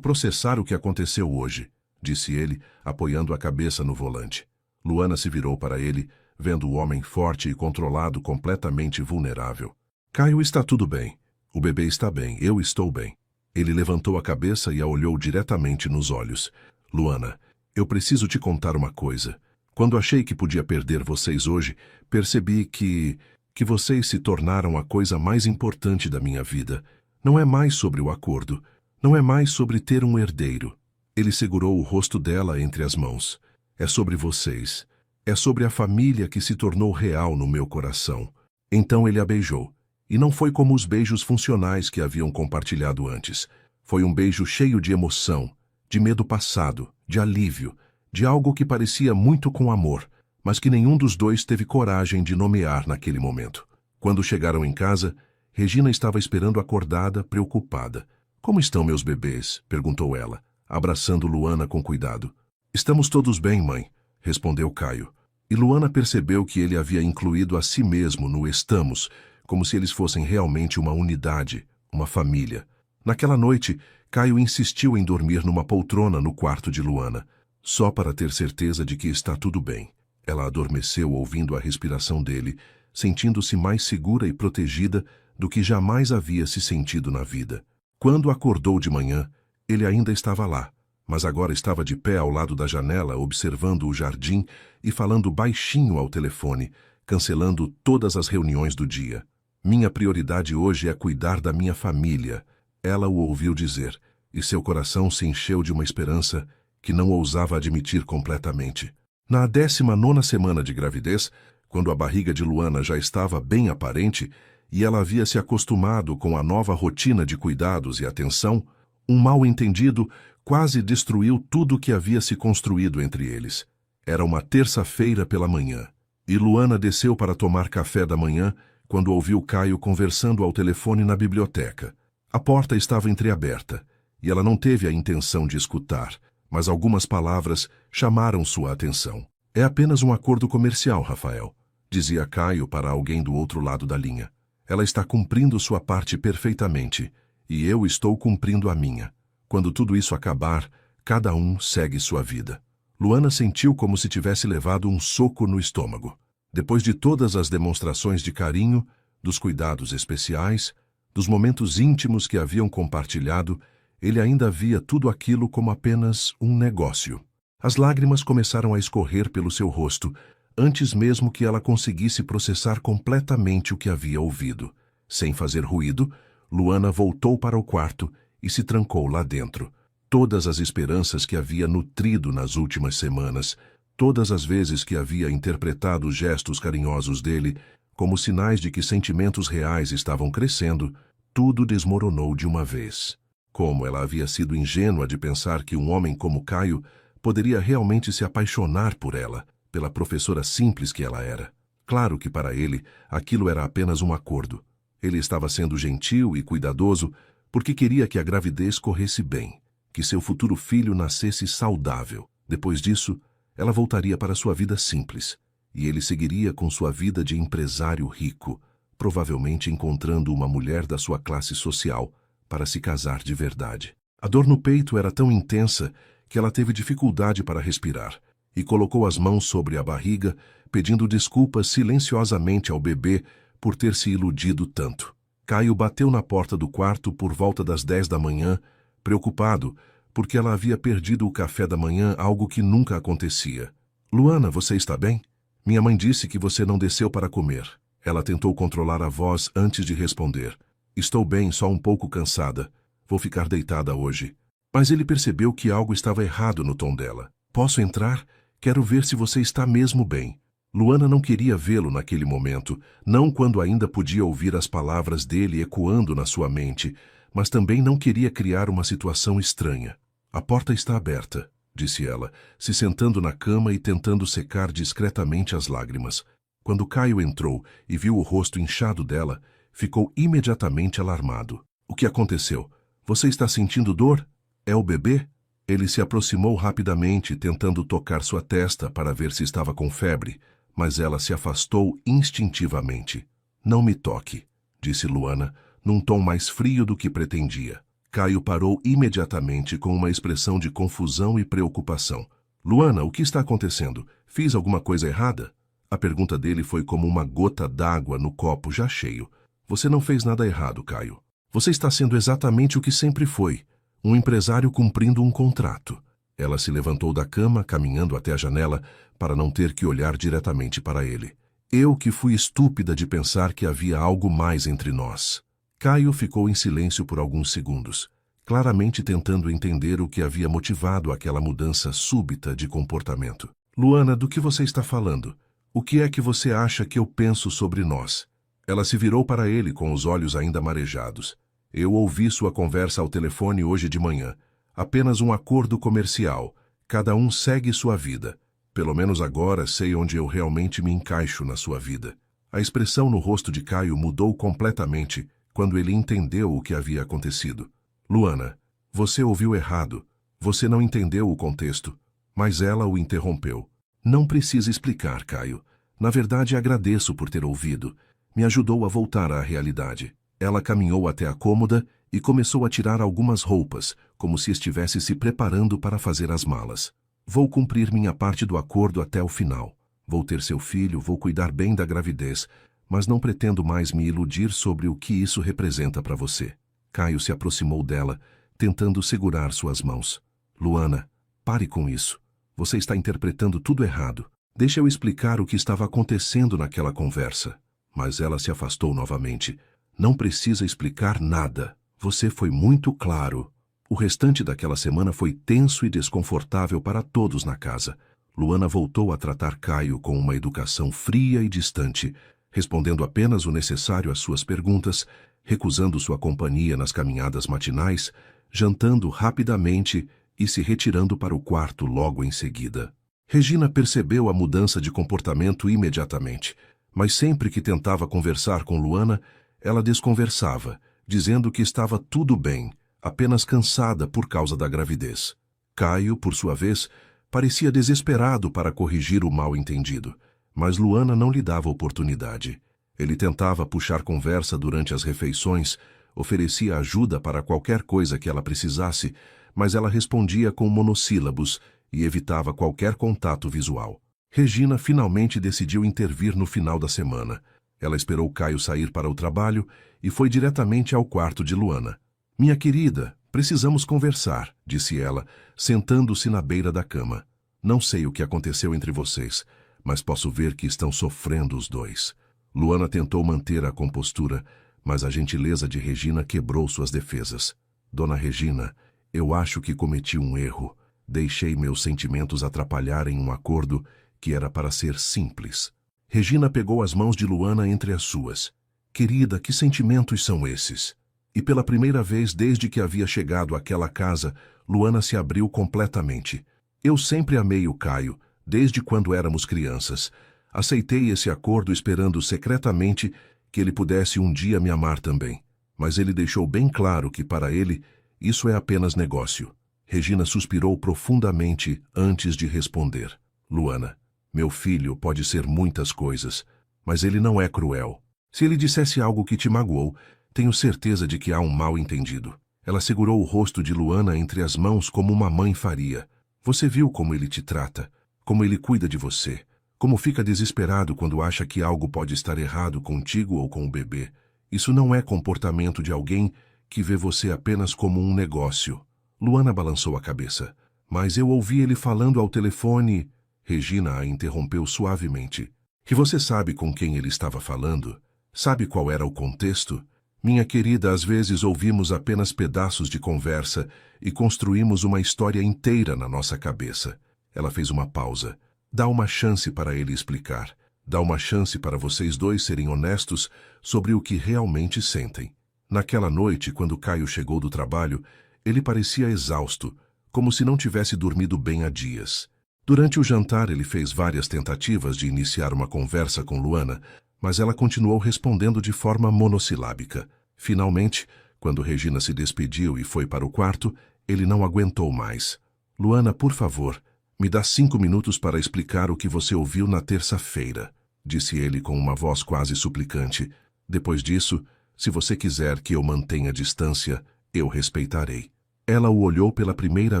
processar o que aconteceu hoje, disse ele, apoiando a cabeça no volante. Luana se virou para ele, vendo o homem forte e controlado completamente vulnerável. Caio, está tudo bem. O bebê está bem, eu estou bem. Ele levantou a cabeça e a olhou diretamente nos olhos. Luana, eu preciso te contar uma coisa. Quando achei que podia perder vocês hoje, percebi que vocês se tornaram a coisa mais importante da minha vida. Não é mais sobre o acordo. Não é mais sobre ter um herdeiro. Ele segurou o rosto dela entre as mãos. É sobre vocês. É sobre a família que se tornou real no meu coração. Então ele a beijou. E não foi como os beijos funcionais que haviam compartilhado antes. Foi um beijo cheio de emoção, de medo passado, de alívio, de algo que parecia muito com amor, mas que nenhum dos dois teve coragem de nomear naquele momento. Quando chegaram em casa, Regina estava esperando acordada, preocupada. Como estão meus bebês? Perguntou ela, abraçando Luana com cuidado. Estamos todos bem, mãe, respondeu Caio. E Luana percebeu que ele havia incluído a si mesmo no estamos, como se eles fossem realmente uma unidade, uma família. Naquela noite, Caio insistiu em dormir numa poltrona no quarto de Luana, só para ter certeza de que está tudo bem. Ela adormeceu ouvindo a respiração dele, sentindo-se mais segura e protegida do que jamais havia se sentido na vida. Quando acordou de manhã, ele ainda estava lá, mas agora estava de pé ao lado da janela observando o jardim e falando baixinho ao telefone, cancelando todas as reuniões do dia. Minha prioridade hoje é cuidar da minha família, ela o ouviu dizer, e seu coração se encheu de uma esperança que não ousava admitir completamente. Na 19ª semana de gravidez, quando a barriga de Luana já estava bem aparente e ela havia se acostumado com a nova rotina de cuidados e atenção, um mal-entendido quase destruiu tudo o que havia se construído entre eles. Era uma terça-feira pela manhã, e Luana desceu para tomar café da manhã quando ouviu Caio conversando ao telefone na biblioteca. A porta estava entreaberta, e ela não teve a intenção de escutar, mas algumas palavras chamaram sua atenção. É apenas um acordo comercial, Rafael, dizia Caio para alguém do outro lado da linha. Ela está cumprindo sua parte perfeitamente, e eu estou cumprindo a minha. Quando tudo isso acabar, cada um segue sua vida. Luana sentiu como se tivesse levado um soco no estômago. Depois de todas as demonstrações de carinho, dos cuidados especiais, dos momentos íntimos que haviam compartilhado, ele ainda via tudo aquilo como apenas um negócio. As lágrimas começaram a escorrer pelo seu rosto, antes mesmo que ela conseguisse processar completamente o que havia ouvido. Sem fazer ruído, Luana voltou para o quarto e se trancou lá dentro. Todas as esperanças que havia nutrido nas últimas semanas, todas as vezes que havia interpretado os gestos carinhosos dele como sinais de que sentimentos reais estavam crescendo, tudo desmoronou de uma vez. Como ela havia sido ingênua de pensar que um homem como Caio poderia realmente se apaixonar por ela, pela professora simples que ela era. Claro que para ele aquilo era apenas um acordo. Ele estava sendo gentil e cuidadoso porque queria que a gravidez corresse bem, que seu futuro filho nascesse saudável. Depois disso, ela voltaria para sua vida simples, e ele seguiria com sua vida de empresário rico, provavelmente encontrando uma mulher da sua classe social para se casar de verdade. A dor no peito era tão intensa que ela teve dificuldade para respirar, e colocou as mãos sobre a barriga, pedindo desculpas silenciosamente ao bebê por ter se iludido tanto. Caio bateu na porta do quarto por volta das 10 da manhã, preocupado, porque ela havia perdido o café da manhã, algo que nunca acontecia. Luana, você está bem? Minha mãe disse que você não desceu para comer. Ela tentou controlar a voz antes de responder. Estou bem, só um pouco cansada. Vou ficar deitada hoje. Mas ele percebeu que algo estava errado no tom dela. Posso entrar? Quero ver se você está mesmo bem. Luana não queria vê-lo naquele momento, não quando ainda podia ouvir as palavras dele ecoando na sua mente, mas também não queria criar uma situação estranha. A porta está aberta, disse ela, se sentando na cama e tentando secar discretamente as lágrimas. Quando Caio entrou e viu o rosto inchado dela, ficou imediatamente alarmado. O que aconteceu? Você está sentindo dor? É o bebê? Ele se aproximou rapidamente, tentando tocar sua testa para ver se estava com febre, mas ela se afastou instintivamente. Não me toque, disse Luana, num tom mais frio do que pretendia. Caio parou imediatamente com uma expressão de confusão e preocupação. Luana, o que está acontecendo? Fiz alguma coisa errada? A pergunta dele foi como uma gota d'água no copo já cheio. Você não fez nada errado, Caio. Você está sendo exatamente o que sempre foi, um empresário cumprindo um contrato. Ela se levantou da cama, caminhando até a janela, para não ter que olhar diretamente para ele. Eu que fui estúpida de pensar que havia algo mais entre nós. Caio ficou em silêncio por alguns segundos, claramente tentando entender o que havia motivado aquela mudança súbita de comportamento. Luana, do que você está falando? O que é que você acha que eu penso sobre nós? Ela se virou para ele com os olhos ainda marejados. Eu ouvi sua conversa ao telefone hoje de manhã. Apenas um acordo comercial. Cada um segue sua vida. Pelo menos agora sei onde eu realmente me encaixo na sua vida. A expressão no rosto de Caio mudou completamente quando ele entendeu o que havia acontecido. Luana, você ouviu errado. Você não entendeu o contexto. Mas ela o interrompeu. Não precisa explicar, Caio. Na verdade, agradeço por ter ouvido. Me ajudou a voltar à realidade. Ela caminhou até a cômoda e começou a tirar algumas roupas, como se estivesse se preparando para fazer as malas. Vou cumprir minha parte do acordo até o final. Vou ter seu filho, vou cuidar bem da gravidez, mas não pretendo mais me iludir sobre o que isso representa para você. Caio se aproximou dela, tentando segurar suas mãos. Luana, pare com isso. Você está interpretando tudo errado. Deixa eu explicar o que estava acontecendo naquela conversa. Mas ela se afastou novamente. Não precisa explicar nada. Você foi muito claro. O restante daquela semana foi tenso e desconfortável para todos na casa. Luana voltou a tratar Caio com uma educação fria e distante, respondendo apenas o necessário às suas perguntas, recusando sua companhia nas caminhadas matinais, jantando rapidamente e se retirando para o quarto logo em seguida. Regina percebeu a mudança de comportamento imediatamente, mas sempre que tentava conversar com Luana, ela desconversava, dizendo que estava tudo bem, apenas cansada por causa da gravidez. Caio, por sua vez, parecia desesperado para corrigir o mal-entendido, mas Luana não lhe dava oportunidade. Ele tentava puxar conversa durante as refeições, oferecia ajuda para qualquer coisa que ela precisasse, mas ela respondia com monossílabos e evitava qualquer contato visual. Regina finalmente decidiu intervir no final da semana. Ela esperou Caio sair para o trabalho e foi diretamente ao quarto de Luana. Minha querida, precisamos conversar, disse ela, sentando-se na beira da cama. Não sei o que aconteceu entre vocês, mas posso ver que estão sofrendo os dois. Luana tentou manter a compostura, mas a gentileza de Regina quebrou suas defesas. Dona Regina, eu acho que cometi um erro. Deixei meus sentimentos atrapalharem um acordo que era para ser simples. Regina pegou as mãos de Luana entre as suas. Querida, que sentimentos são esses? E pela primeira vez desde que havia chegado àquela casa, Luana se abriu completamente. Eu sempre amei o Caio, desde quando éramos crianças. Aceitei esse acordo esperando secretamente que ele pudesse um dia me amar também. Mas ele deixou bem claro que para ele isso é apenas negócio. Regina suspirou profundamente antes de responder. Luana, meu filho pode ser muitas coisas, mas ele não é cruel. Se ele dissesse algo que te magoou, tenho certeza de que há um mal-entendido. Ela segurou o rosto de Luana entre as mãos como uma mãe faria. Você viu como ele te trata, como ele cuida de você, como fica desesperado quando acha que algo pode estar errado contigo ou com o bebê. Isso não é comportamento de alguém que vê você apenas como um negócio. Luana balançou a cabeça. Mas eu ouvi ele falando ao telefone. Regina a interrompeu suavemente. Que você sabe com quem ele estava falando? Sabe qual era o contexto? Minha querida, às vezes ouvimos apenas pedaços de conversa e construímos uma história inteira na nossa cabeça. Ela fez uma pausa. Dá uma chance para ele explicar. Dá uma chance para vocês dois serem honestos sobre o que realmente sentem. Naquela noite, quando Caio chegou do trabalho, ele parecia exausto, como se não tivesse dormido bem há dias. Durante o jantar, ele fez várias tentativas de iniciar uma conversa com Luana, mas ela continuou respondendo de forma monossilábica. Finalmente, quando Regina se despediu e foi para o quarto, ele não aguentou mais. Luana, por favor, me dá 5 minutos para explicar o que você ouviu na terça-feira, disse ele com uma voz quase suplicante. Depois disso, se você quiser que eu mantenha distância, eu respeitarei. Ela o olhou pela primeira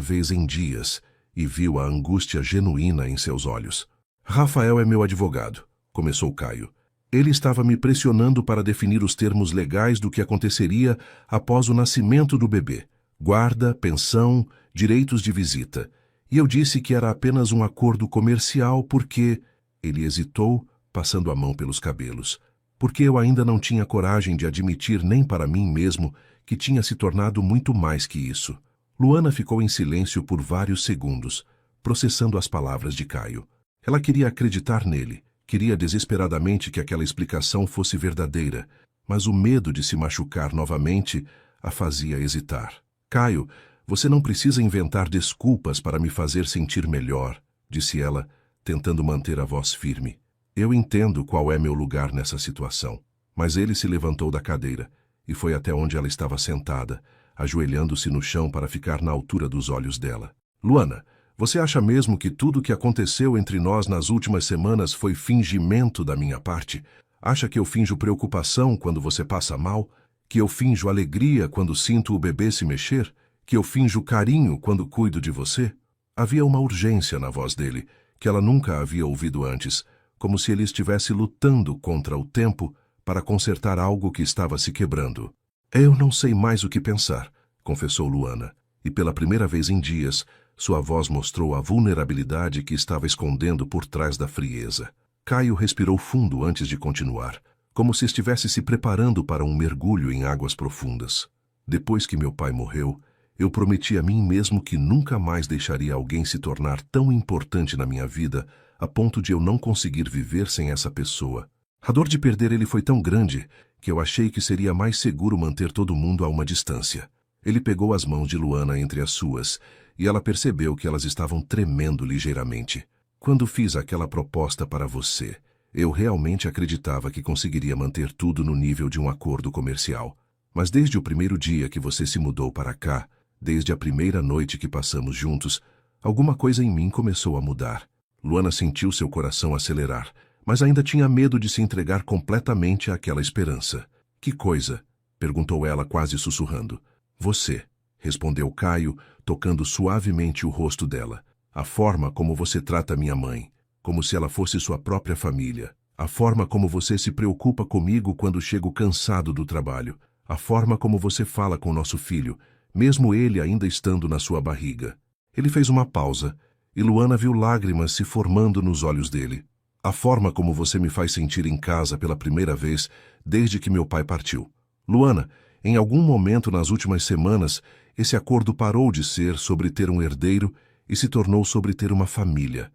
vez em dias e viu a angústia genuína em seus olhos. Rafael é meu advogado, começou Caio. Ele estava me pressionando para definir os termos legais do que aconteceria após o nascimento do bebê. Guarda, pensão, direitos de visita. E eu disse que era apenas um acordo comercial porque... Ele hesitou, passando a mão pelos cabelos. Porque eu ainda não tinha coragem de admitir nem para mim mesmo que tinha se tornado muito mais que isso. Luana ficou em silêncio por vários segundos, processando as palavras de Caio. Ela queria acreditar nele. Queria desesperadamente que aquela explicação fosse verdadeira, mas o medo de se machucar novamente a fazia hesitar. Caio, você não precisa inventar desculpas para me fazer sentir melhor, disse ela, tentando manter a voz firme. Eu entendo qual é meu lugar nessa situação. Mas ele se levantou da cadeira e foi até onde ela estava sentada, ajoelhando-se no chão para ficar na altura dos olhos dela. Luana, Você acha mesmo que tudo o que aconteceu entre nós nas últimas semanas foi fingimento da minha parte? Acha que eu finjo preocupação quando você passa mal? Que eu finjo alegria quando sinto o bebê se mexer? Que eu finjo carinho quando cuido de você? Havia uma urgência na voz dele, que ela nunca havia ouvido antes, como se ele estivesse lutando contra o tempo para consertar algo que estava se quebrando. Eu não sei mais o que pensar, confessou Luana, e pela primeira vez em dias, sua voz mostrou a vulnerabilidade que estava escondendo por trás da frieza. Caio respirou fundo antes de continuar, como se estivesse se preparando para um mergulho em águas profundas. Depois que meu pai morreu, eu prometi a mim mesmo que nunca mais deixaria alguém se tornar tão importante na minha vida a ponto de eu não conseguir viver sem essa pessoa. A dor de perder ele foi tão grande que eu achei que seria mais seguro manter todo mundo a uma distância. Ele pegou as mãos de Luana entre as suas e ela percebeu que elas estavam tremendo ligeiramente. Quando fiz aquela proposta para você, eu realmente acreditava que conseguiria manter tudo no nível de um acordo comercial. Mas desde o primeiro dia que você se mudou para cá, desde a primeira noite que passamos juntos, alguma coisa em mim começou a mudar. Luana sentiu seu coração acelerar, mas ainda tinha medo de se entregar completamente àquela esperança. Que coisa? Perguntou ela quase sussurrando. Você, respondeu Caio, tocando suavemente o rosto dela. A forma como você trata minha mãe, como se ela fosse sua própria família. A forma como você se preocupa comigo quando chego cansado do trabalho. A forma como você fala com nosso filho, mesmo ele ainda estando na sua barriga. Ele fez uma pausa, e Luana viu lágrimas se formando nos olhos dele. A forma como você me faz sentir em casa pela primeira vez desde que meu pai partiu. Luana, em algum momento nas últimas semanas, esse acordo parou de ser sobre ter um herdeiro e se tornou sobre ter uma família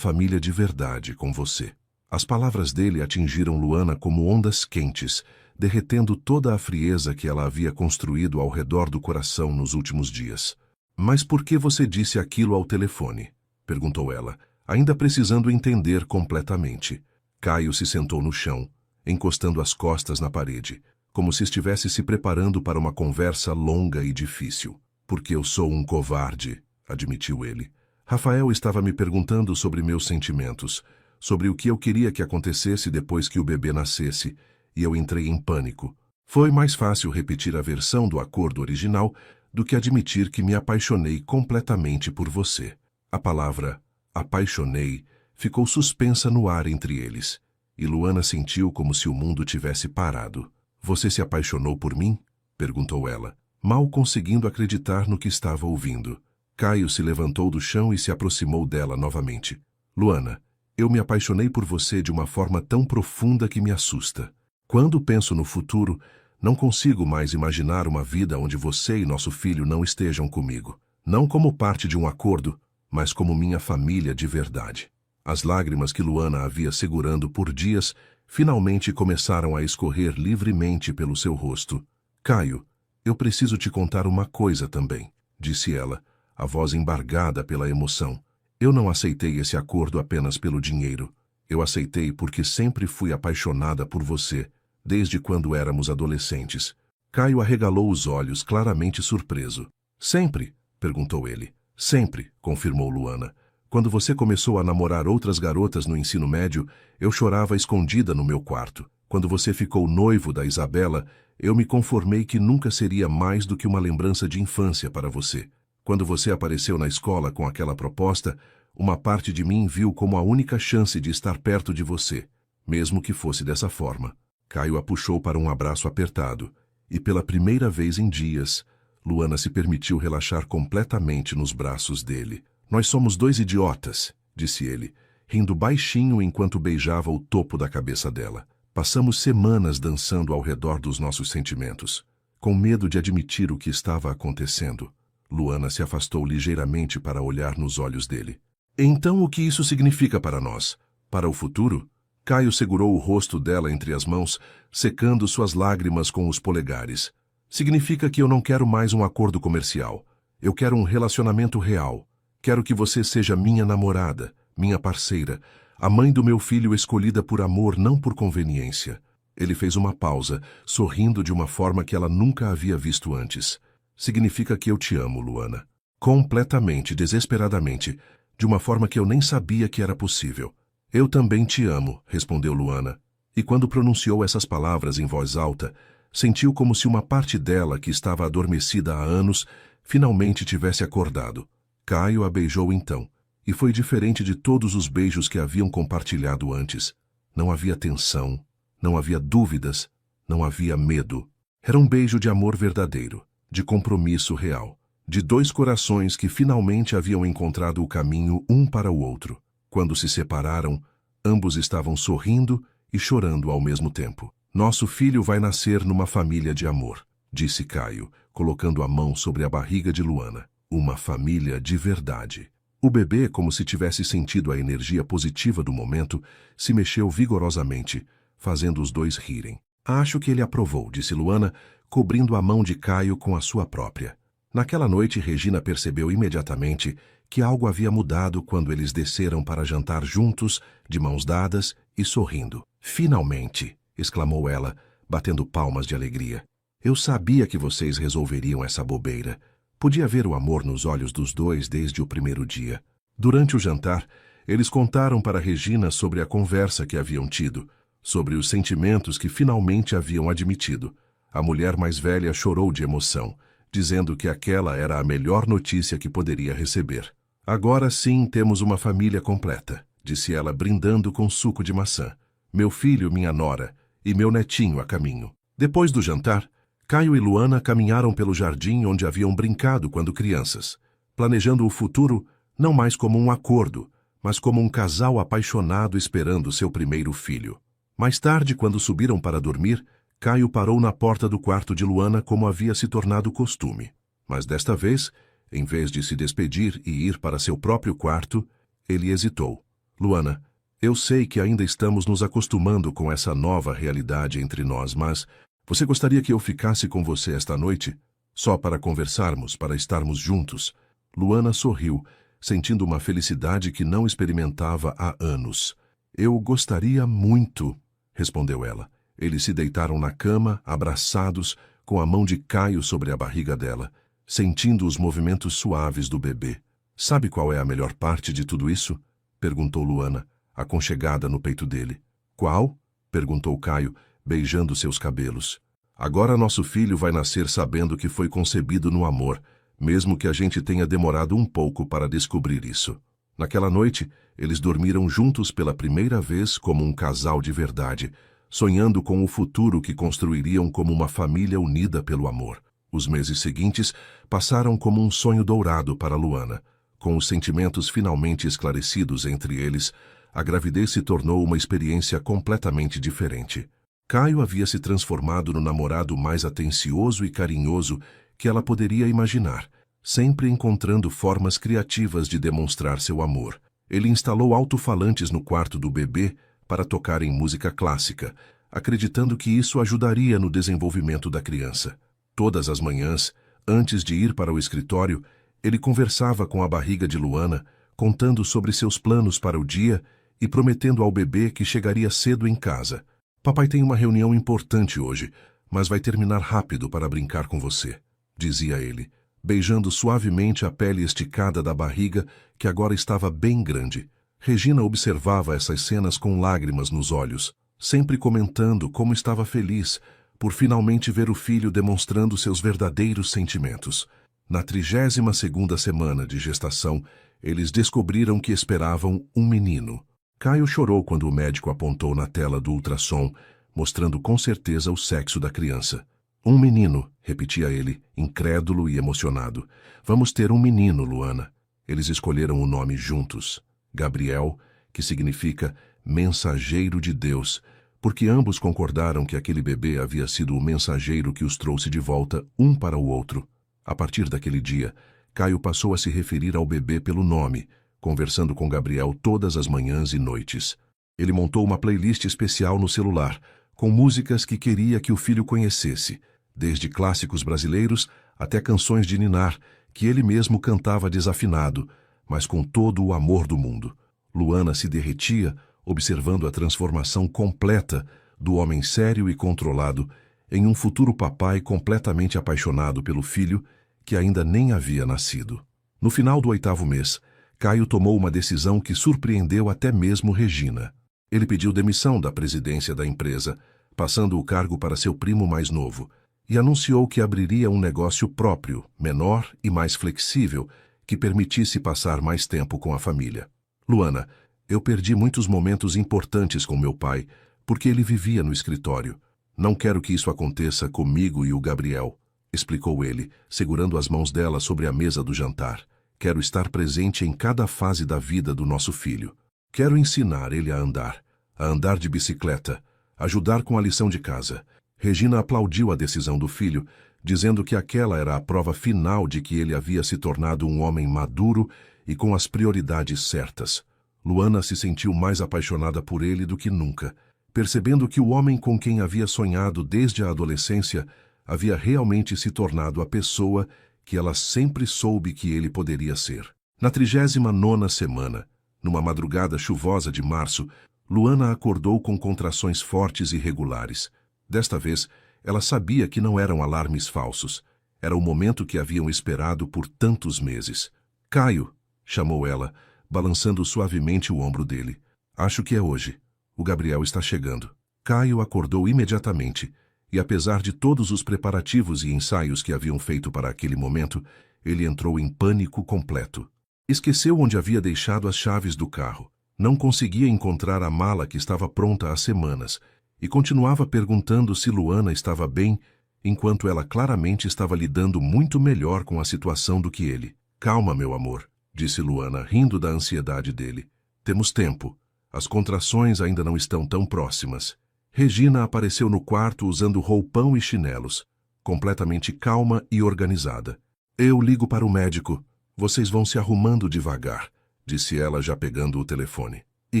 de verdade com você. As palavras dele atingiram Luana como ondas quentes, derretendo toda a frieza que ela havia construído ao redor do coração nos últimos dias. Mas por que você disse aquilo ao telefone? Perguntou ela, ainda precisando entender completamente. Caio se sentou no chão, encostando as costas na parede, como se estivesse se preparando para uma conversa longa e difícil. Porque eu sou um covarde, admitiu ele. Rafael estava me perguntando sobre meus sentimentos, sobre o que eu queria que acontecesse depois que o bebê nascesse, e eu entrei em pânico. Foi mais fácil repetir a versão do acordo original do que admitir que me apaixonei completamente por você. A palavra apaixonei ficou suspensa no ar entre eles, e Luana sentiu como se o mundo tivesse parado. Você se apaixonou por mim? Perguntou ela, mal conseguindo acreditar no que estava ouvindo. Caio se levantou do chão e se aproximou dela novamente. Luana, eu me apaixonei por você de uma forma tão profunda que me assusta. Quando penso no futuro, não consigo mais imaginar uma vida onde você e nosso filho não estejam comigo. Não como parte de um acordo, mas como minha família de verdade. As lágrimas que Luana havia segurando por dias finalmente começaram a escorrer livremente pelo seu rosto. Caio, eu preciso te contar uma coisa também, disse ela, a voz embargada pela emoção. Eu não aceitei esse acordo apenas pelo dinheiro. Eu aceitei porque sempre fui apaixonada por você, desde quando éramos adolescentes. Caio arregalou os olhos, claramente surpreso. Sempre? Perguntou ele. Sempre, confirmou Luana. Quando você começou a namorar outras garotas no ensino médio, eu chorava escondida no meu quarto. Quando você ficou noivo da Isabela, eu me conformei que nunca seria mais do que uma lembrança de infância para você. Quando você apareceu na escola com aquela proposta, uma parte de mim viu como a única chance de estar perto de você, mesmo que fosse dessa forma. Caio a puxou para um abraço apertado, e pela primeira vez em dias, Luana se permitiu relaxar completamente nos braços dele. Nós somos dois idiotas, disse ele, rindo baixinho enquanto beijava o topo da cabeça dela. Passamos semanas dançando ao redor dos nossos sentimentos, com medo de admitir o que estava acontecendo. Luana se afastou ligeiramente para olhar nos olhos dele. Então o que isso significa para nós? Para o futuro? Caio segurou o rosto dela entre as mãos, secando suas lágrimas com os polegares. Significa que eu não quero mais um acordo comercial. Eu quero um relacionamento real. Quero que você seja minha namorada, minha parceira, a mãe do meu filho escolhida por amor, não por conveniência. Ele fez uma pausa, sorrindo de uma forma que ela nunca havia visto antes. Significa que eu te amo, Luana. completamente, desesperadamente, de uma forma que eu nem sabia que era possível. Eu também te amo, respondeu Luana, e quando pronunciou essas palavras em voz alta, sentiu como se uma parte dela, que estava adormecida há anos, finalmente tivesse acordado. Caio a beijou então, e foi diferente de todos os beijos que haviam compartilhado antes. Não havia tensão, não havia dúvidas, não havia medo. Era um beijo de amor verdadeiro, de compromisso real, de dois corações que finalmente haviam encontrado o caminho um para o outro. Quando se separaram, ambos estavam sorrindo e chorando ao mesmo tempo. Nosso filho vai nascer numa família de amor, disse Caio, colocando a mão sobre a barriga de Luana. Uma família de verdade. O bebê, como se tivesse sentido a energia positiva do momento, se mexeu vigorosamente, fazendo os dois rirem. Acho que ele aprovou, disse Luana, cobrindo a mão de Caio com a sua própria. Naquela noite, Regina percebeu imediatamente que algo havia mudado quando eles desceram para jantar juntos, de mãos dadas e sorrindo. Finalmente, exclamou ela, batendo palmas de alegria. Eu sabia que vocês resolveriam essa bobeira. Podia ver o amor nos olhos dos dois desde o primeiro dia. Durante o jantar, eles contaram para Regina sobre a conversa que haviam tido, sobre os sentimentos que finalmente haviam admitido. A mulher mais velha chorou de emoção, dizendo que aquela era a melhor notícia que poderia receber. Agora sim temos uma família completa, disse ela, brindando com suco de maçã. Meu filho, minha nora, e meu netinho a caminho. Depois do jantar, Caio e Luana caminharam pelo jardim onde haviam brincado quando crianças, planejando o futuro não mais como um acordo, mas como um casal apaixonado esperando seu primeiro filho. Mais tarde, quando subiram para dormir, Caio parou na porta do quarto de Luana como havia se tornado costume. Mas desta vez, em vez de se despedir e ir para seu próprio quarto, ele hesitou. Luana, eu sei que ainda estamos nos acostumando com essa nova realidade entre nós, mas você gostaria que eu ficasse com você esta noite? Só para conversarmos, para estarmos juntos? Luana sorriu, sentindo uma felicidade que não experimentava há anos. Eu gostaria muito, respondeu ela. Eles se deitaram na cama, abraçados, com a mão de Caio sobre a barriga dela, sentindo os movimentos suaves do bebê. Sabe qual é a melhor parte de tudo isso? Perguntou Luana, aconchegada no peito dele. Qual? Perguntou Caio, beijando seus cabelos. Agora nosso filho vai nascer sabendo que foi concebido no amor, mesmo que a gente tenha demorado um pouco para descobrir isso. Naquela noite, eles dormiram juntos pela primeira vez como um casal de verdade, sonhando com o futuro que construiriam como uma família unida pelo amor. Os meses seguintes passaram como um sonho dourado para Luana. Com os sentimentos finalmente esclarecidos entre eles, a gravidez se tornou uma experiência completamente diferente. Caio havia se transformado no namorado mais atencioso e carinhoso que ela poderia imaginar, sempre encontrando formas criativas de demonstrar seu amor. Ele instalou alto-falantes no quarto do bebê para tocar em música clássica, acreditando que isso ajudaria no desenvolvimento da criança. Todas as manhãs, antes de ir para o escritório, ele conversava com a barriga de Luana, contando sobre seus planos para o dia e prometendo ao bebê que chegaria cedo em casa. Papai tem uma reunião importante hoje, mas vai terminar rápido para brincar com você, dizia ele, beijando suavemente a pele esticada da barriga, que agora estava bem grande. Regina observava essas cenas com lágrimas nos olhos, sempre comentando como estava feliz por finalmente ver o filho demonstrando seus verdadeiros sentimentos. Na 32ª semana de gestação, eles descobriram que esperavam um menino. Caio chorou quando o médico apontou na tela do ultrassom, mostrando com certeza o sexo da criança. Um menino, repetia ele, incrédulo e emocionado. Vamos ter um menino, Luana. Eles escolheram o nome juntos. Gabriel, que significa mensageiro de Deus, porque ambos concordaram que aquele bebê havia sido o mensageiro que os trouxe de volta um para o outro. A partir daquele dia, Caio passou a se referir ao bebê pelo nome, conversando com Gabriel todas as manhãs e noites. Ele montou uma playlist especial no celular, com músicas que queria que o filho conhecesse, desde clássicos brasileiros até canções de ninar, que ele mesmo cantava desafinado, mas com todo o amor do mundo. Luana se derretia, observando a transformação completa do homem sério e controlado em um futuro papai completamente apaixonado pelo filho que ainda nem havia nascido. No final do 8º mês, Caio tomou uma decisão que surpreendeu até mesmo Regina. Ele pediu demissão da presidência da empresa, passando o cargo para seu primo mais novo, e anunciou que abriria um negócio próprio, menor e mais flexível, que permitisse passar mais tempo com a família. Luana, eu perdi muitos momentos importantes com meu pai, porque ele vivia no escritório. Não quero que isso aconteça comigo e o Gabriel, explicou ele, segurando as mãos dela sobre a mesa do jantar. Quero estar presente em cada fase da vida do nosso filho. Quero ensinar ele a andar de bicicleta, ajudar com a lição de casa. Regina aplaudiu a decisão do filho, dizendo que aquela era a prova final de que ele havia se tornado um homem maduro e com as prioridades certas. Luana se sentiu mais apaixonada por ele do que nunca, percebendo que o homem com quem havia sonhado desde a adolescência havia realmente se tornado a pessoa que ela sempre soube que ele poderia ser. Na 39ª semana, numa madrugada chuvosa de março, Luana acordou com contrações fortes e regulares. Desta vez, ela sabia que não eram alarmes falsos. Era o momento que haviam esperado por tantos meses. Caio, chamou ela, balançando suavemente o ombro dele. Acho que é hoje. O Gabriel está chegando. Caio acordou imediatamente, e apesar de todos os preparativos e ensaios que haviam feito para aquele momento, ele entrou em pânico completo. Esqueceu onde havia deixado as chaves do carro. Não conseguia encontrar a mala que estava pronta há semanas, e continuava perguntando se Luana estava bem, enquanto ela claramente estava lidando muito melhor com a situação do que ele. Calma, meu amor, disse Luana, rindo da ansiedade dele. Temos tempo. As contrações ainda não estão tão próximas. Regina apareceu no quarto usando roupão e chinelos, completamente calma e organizada. Eu ligo para o médico. Vocês vão se arrumando devagar, disse ela já pegando o telefone. E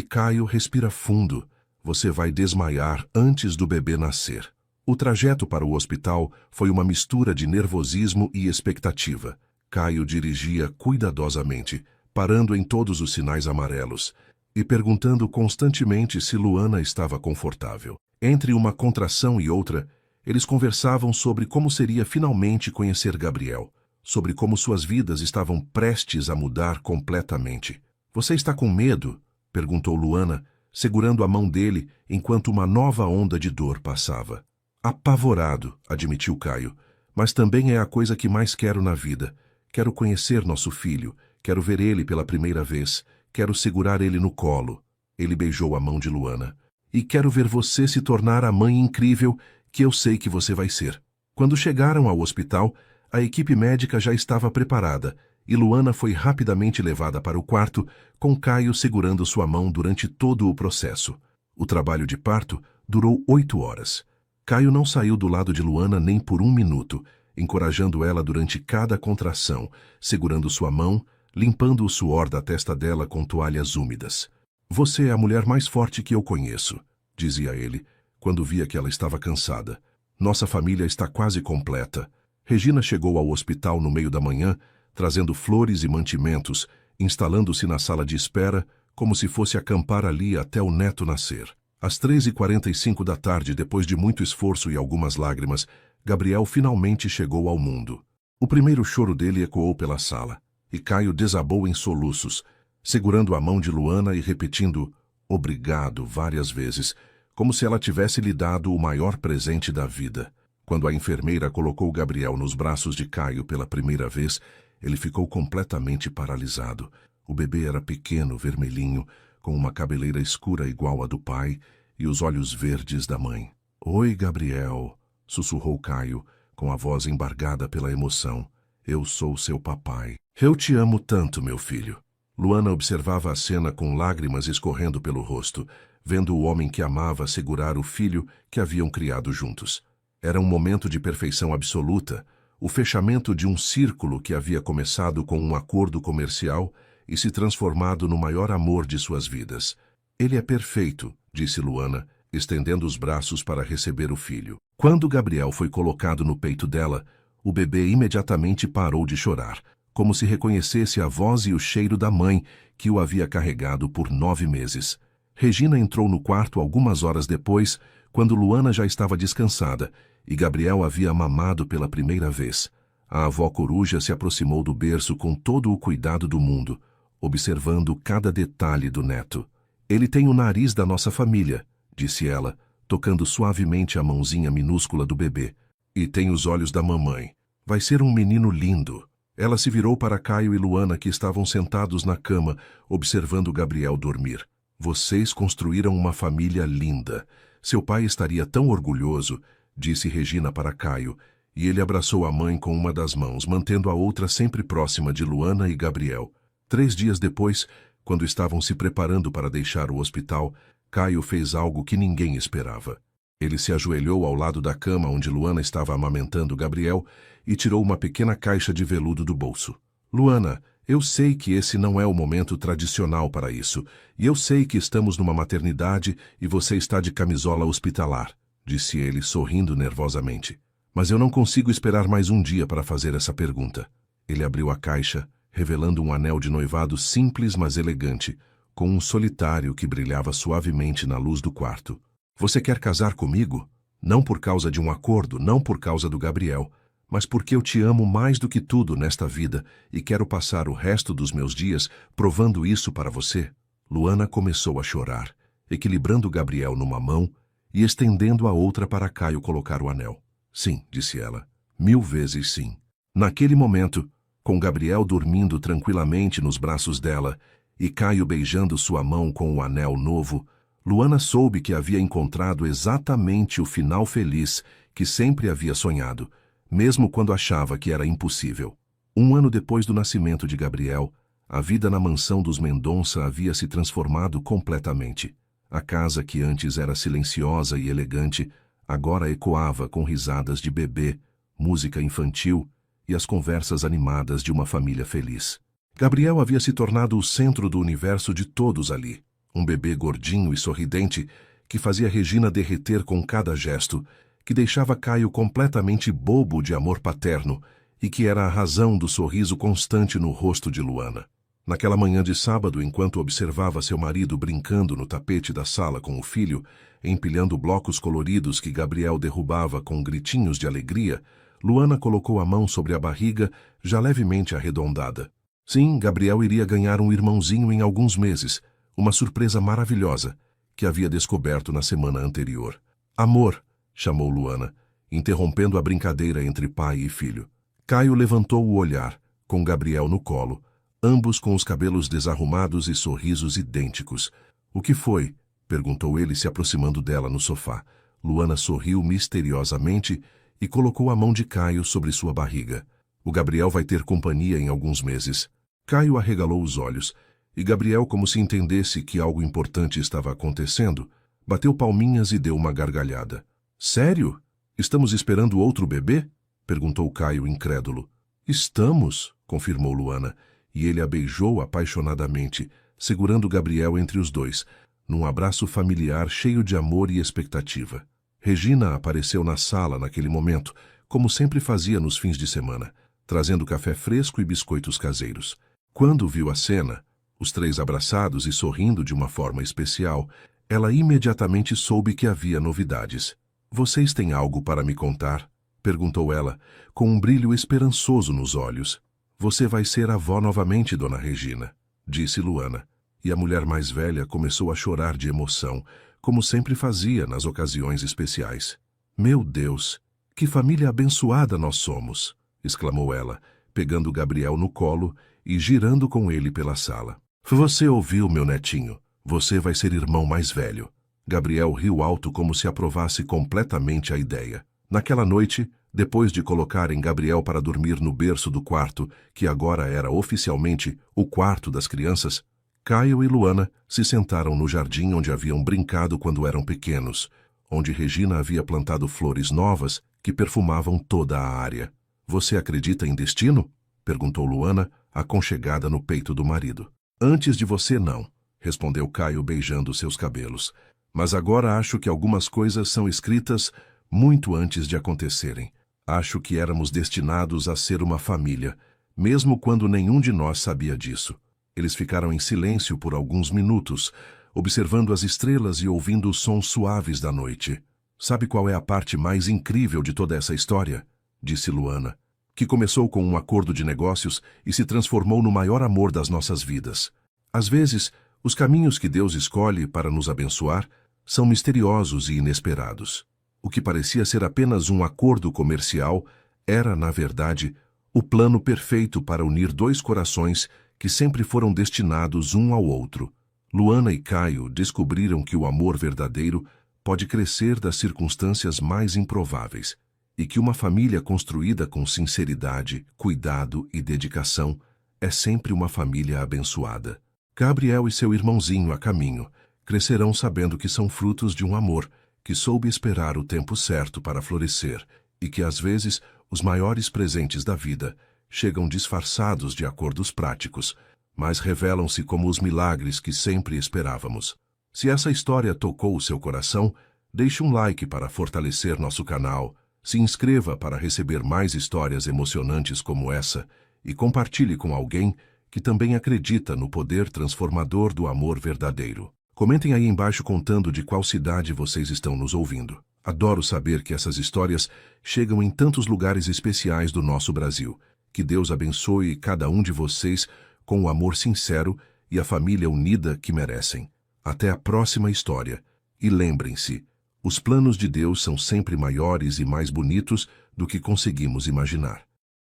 Caio, respira fundo. Você vai desmaiar antes do bebê nascer. O trajeto para o hospital foi uma mistura de nervosismo e expectativa. Caio dirigia cuidadosamente, parando em todos os sinais amarelos e perguntando constantemente se Luana estava confortável. Entre uma contração e outra, eles conversavam sobre como seria finalmente conhecer Gabriel, sobre como suas vidas estavam prestes a mudar completamente. Você está com medo? Perguntou Luana, segurando a mão dele enquanto uma nova onda de dor passava. Apavorado, admitiu Caio, mas também é a coisa que mais quero na vida. Quero conhecer nosso filho, quero ver ele pela primeira vez, quero segurar ele no colo. Ele beijou a mão de Luana. E quero ver você se tornar a mãe incrível que eu sei que você vai ser. Quando chegaram ao hospital, a equipe médica já estava preparada e Luana foi rapidamente levada para o quarto, com Caio segurando sua mão durante todo o processo. O trabalho de parto durou 8 horas. Caio não saiu do lado de Luana nem por 1 minuto, encorajando ela durante cada contração, segurando sua mão, limpando o suor da testa dela com toalhas úmidas. Você é a mulher mais forte que eu conheço, dizia ele, quando via que ela estava cansada. Nossa família está quase completa. Regina chegou ao hospital no meio da manhã, trazendo flores e mantimentos, instalando-se na sala de espera, como se fosse acampar ali até o neto nascer. Às 3h45 da tarde, depois de muito esforço e algumas lágrimas, Gabriel finalmente chegou ao mundo. O primeiro choro dele ecoou pela sala, e Caio desabou em soluços, segurando a mão de Luana e repetindo "obrigado" várias vezes, como se ela tivesse lhe dado o maior presente da vida. Quando a enfermeira colocou Gabriel nos braços de Caio pela primeira vez, ele ficou completamente paralisado. O bebê era pequeno, vermelhinho, com uma cabeleira escura igual à do pai e os olhos verdes da mãe. "Oi, Gabriel", sussurrou Caio, com a voz embargada pela emoção. "Eu sou seu papai. Eu te amo tanto, meu filho." Luana observava a cena com lágrimas escorrendo pelo rosto, vendo o homem que amava segurar o filho que haviam criado juntos. Era um momento de perfeição absoluta, o fechamento de um círculo que havia começado com um acordo comercial e se transformado no maior amor de suas vidas. "Ele é perfeito", disse Luana, estendendo os braços para receber o filho. Quando Gabriel foi colocado no peito dela, o bebê imediatamente parou de chorar, como se reconhecesse a voz e o cheiro da mãe que o havia carregado por 9 meses. Regina entrou no quarto algumas horas depois, quando Luana já estava descansada, e Gabriel havia mamado pela primeira vez. A avó coruja se aproximou do berço com todo o cuidado do mundo, observando cada detalhe do neto. Ele tem o nariz da nossa família, disse ela, tocando suavemente a mãozinha minúscula do bebê. E tem os olhos da mamãe. Vai ser um menino lindo. Ela se virou para Caio e Luana, que estavam sentados na cama, observando Gabriel dormir. Vocês construíram uma família linda. Seu pai estaria tão orgulhoso, disse Regina para Caio, e ele abraçou a mãe com uma das mãos, mantendo a outra sempre próxima de Luana e Gabriel. 3 dias depois, quando estavam se preparando para deixar o hospital, Caio fez algo que ninguém esperava. Ele se ajoelhou ao lado da cama onde Luana estava amamentando Gabriel e tirou uma pequena caixa de veludo do bolso. Luana, eu sei que esse não é o momento tradicional para isso, e eu sei que estamos numa maternidade e você está de camisola hospitalar, disse ele, sorrindo nervosamente. Mas eu não consigo esperar mais um dia para fazer essa pergunta. Ele abriu a caixa, revelando um anel de noivado simples mas elegante, com um solitário que brilhava suavemente na luz do quarto. Você quer casar comigo? Não por causa de um acordo, não por causa do Gabriel, mas porque eu te amo mais do que tudo nesta vida e quero passar o resto dos meus dias provando isso para você. Luana começou a chorar, equilibrando Gabriel numa mão e estendendo a outra para Caio colocar o anel. Sim, disse ela, 1000 vezes sim. Naquele momento, com Gabriel dormindo tranquilamente nos braços dela e Caio beijando sua mão com o anel novo, Luana soube que havia encontrado exatamente o final feliz que sempre havia sonhado, mesmo quando achava que era impossível. 1 ano depois do nascimento de Gabriel, a vida na mansão dos Mendonça havia se transformado completamente. A casa, que antes era silenciosa e elegante, agora ecoava com risadas de bebê, música infantil e as conversas animadas de uma família feliz. Gabriel havia se tornado o centro do universo de todos ali. Um bebê gordinho e sorridente que fazia Regina derreter com cada gesto, que deixava Caio completamente bobo de amor paterno e que era a razão do sorriso constante no rosto de Luana. Naquela manhã de sábado, enquanto observava seu marido brincando no tapete da sala com o filho, empilhando blocos coloridos que Gabriel derrubava com gritinhos de alegria, Luana colocou a mão sobre a barriga, já levemente arredondada. Sim, Gabriel iria ganhar um irmãozinho em alguns meses, uma surpresa maravilhosa, que havia descoberto na semana anterior. Amor, chamou Luana, interrompendo a brincadeira entre pai e filho. Caio levantou o olhar, com Gabriel no colo, ambos com os cabelos desarrumados e sorrisos idênticos. O que foi? Perguntou ele, se aproximando dela no sofá. Luana sorriu misteriosamente e colocou a mão de Caio sobre sua barriga. O Gabriel vai ter companhia em alguns meses. Caio arregalou os olhos, e Gabriel, como se entendesse que algo importante estava acontecendo, bateu palminhas e deu uma gargalhada. Sério? Estamos esperando outro bebê? Perguntou Caio, incrédulo. Estamos, confirmou Luana, e ele a beijou apaixonadamente, segurando Gabriel entre os dois, num abraço familiar cheio de amor e expectativa. Regina apareceu na sala naquele momento, como sempre fazia nos fins de semana, trazendo café fresco e biscoitos caseiros. Quando viu a cena, os 3 abraçados e sorrindo de uma forma especial, ela imediatamente soube que havia novidades. Vocês têm algo para me contar? Perguntou ela, com um brilho esperançoso nos olhos. Você vai ser avó novamente, dona Regina, disse Luana, e a mulher mais velha começou a chorar de emoção, como sempre fazia nas ocasiões especiais. Meu Deus, que família abençoada nós somos, exclamou ela, pegando Gabriel no colo e girando com ele pela sala. Você ouviu, meu netinho, você vai ser irmão mais velho. Gabriel riu alto como se aprovasse completamente a ideia. Naquela noite, depois de colocarem Gabriel para dormir no berço do quarto, que agora era oficialmente o quarto das crianças, Caio e Luana se sentaram no jardim onde haviam brincado quando eram pequenos, onde Regina havia plantado flores novas que perfumavam toda a área. Você acredita em destino? Perguntou Luana, aconchegada no peito do marido. Antes de você, não, respondeu Caio beijando seus cabelos. Mas agora acho que algumas coisas são escritas muito antes de acontecerem. Acho que éramos destinados a ser uma família, mesmo quando nenhum de nós sabia disso. Eles ficaram em silêncio por alguns minutos, observando as estrelas e ouvindo os sons suaves da noite. Sabe qual é a parte mais incrível de toda essa história? Disse Luana. que começou com um acordo de negócios e se transformou no maior amor das nossas vidas. Às vezes, os caminhos que Deus escolhe para nos abençoar são misteriosos e inesperados. O que parecia ser apenas um acordo comercial era, na verdade, o plano perfeito para unir dois corações que sempre foram destinados um ao outro. Luana e Caio descobriram que o amor verdadeiro pode crescer das circunstâncias mais improváveis e que uma família construída com sinceridade, cuidado e dedicação é sempre uma família abençoada. Gabriel e seu irmãozinho a caminho crescerão sabendo que são frutos de um amor que soube esperar o tempo certo para florescer e que, às vezes, os maiores presentes da vida chegam disfarçados de acordos práticos, mas revelam-se como os milagres que sempre esperávamos. Se essa história tocou o seu coração, deixe um like para fortalecer nosso canal, se inscreva para receber mais histórias emocionantes como essa e compartilhe com alguém que também acredita no poder transformador do amor verdadeiro. Comentem aí embaixo contando de qual cidade vocês estão nos ouvindo. Adoro saber que essas histórias chegam em tantos lugares especiais do nosso Brasil. Que Deus abençoe cada um de vocês com o amor sincero e a família unida que merecem. Até a próxima história. E lembrem-se, os planos de Deus são sempre maiores e mais bonitos do que conseguimos imaginar.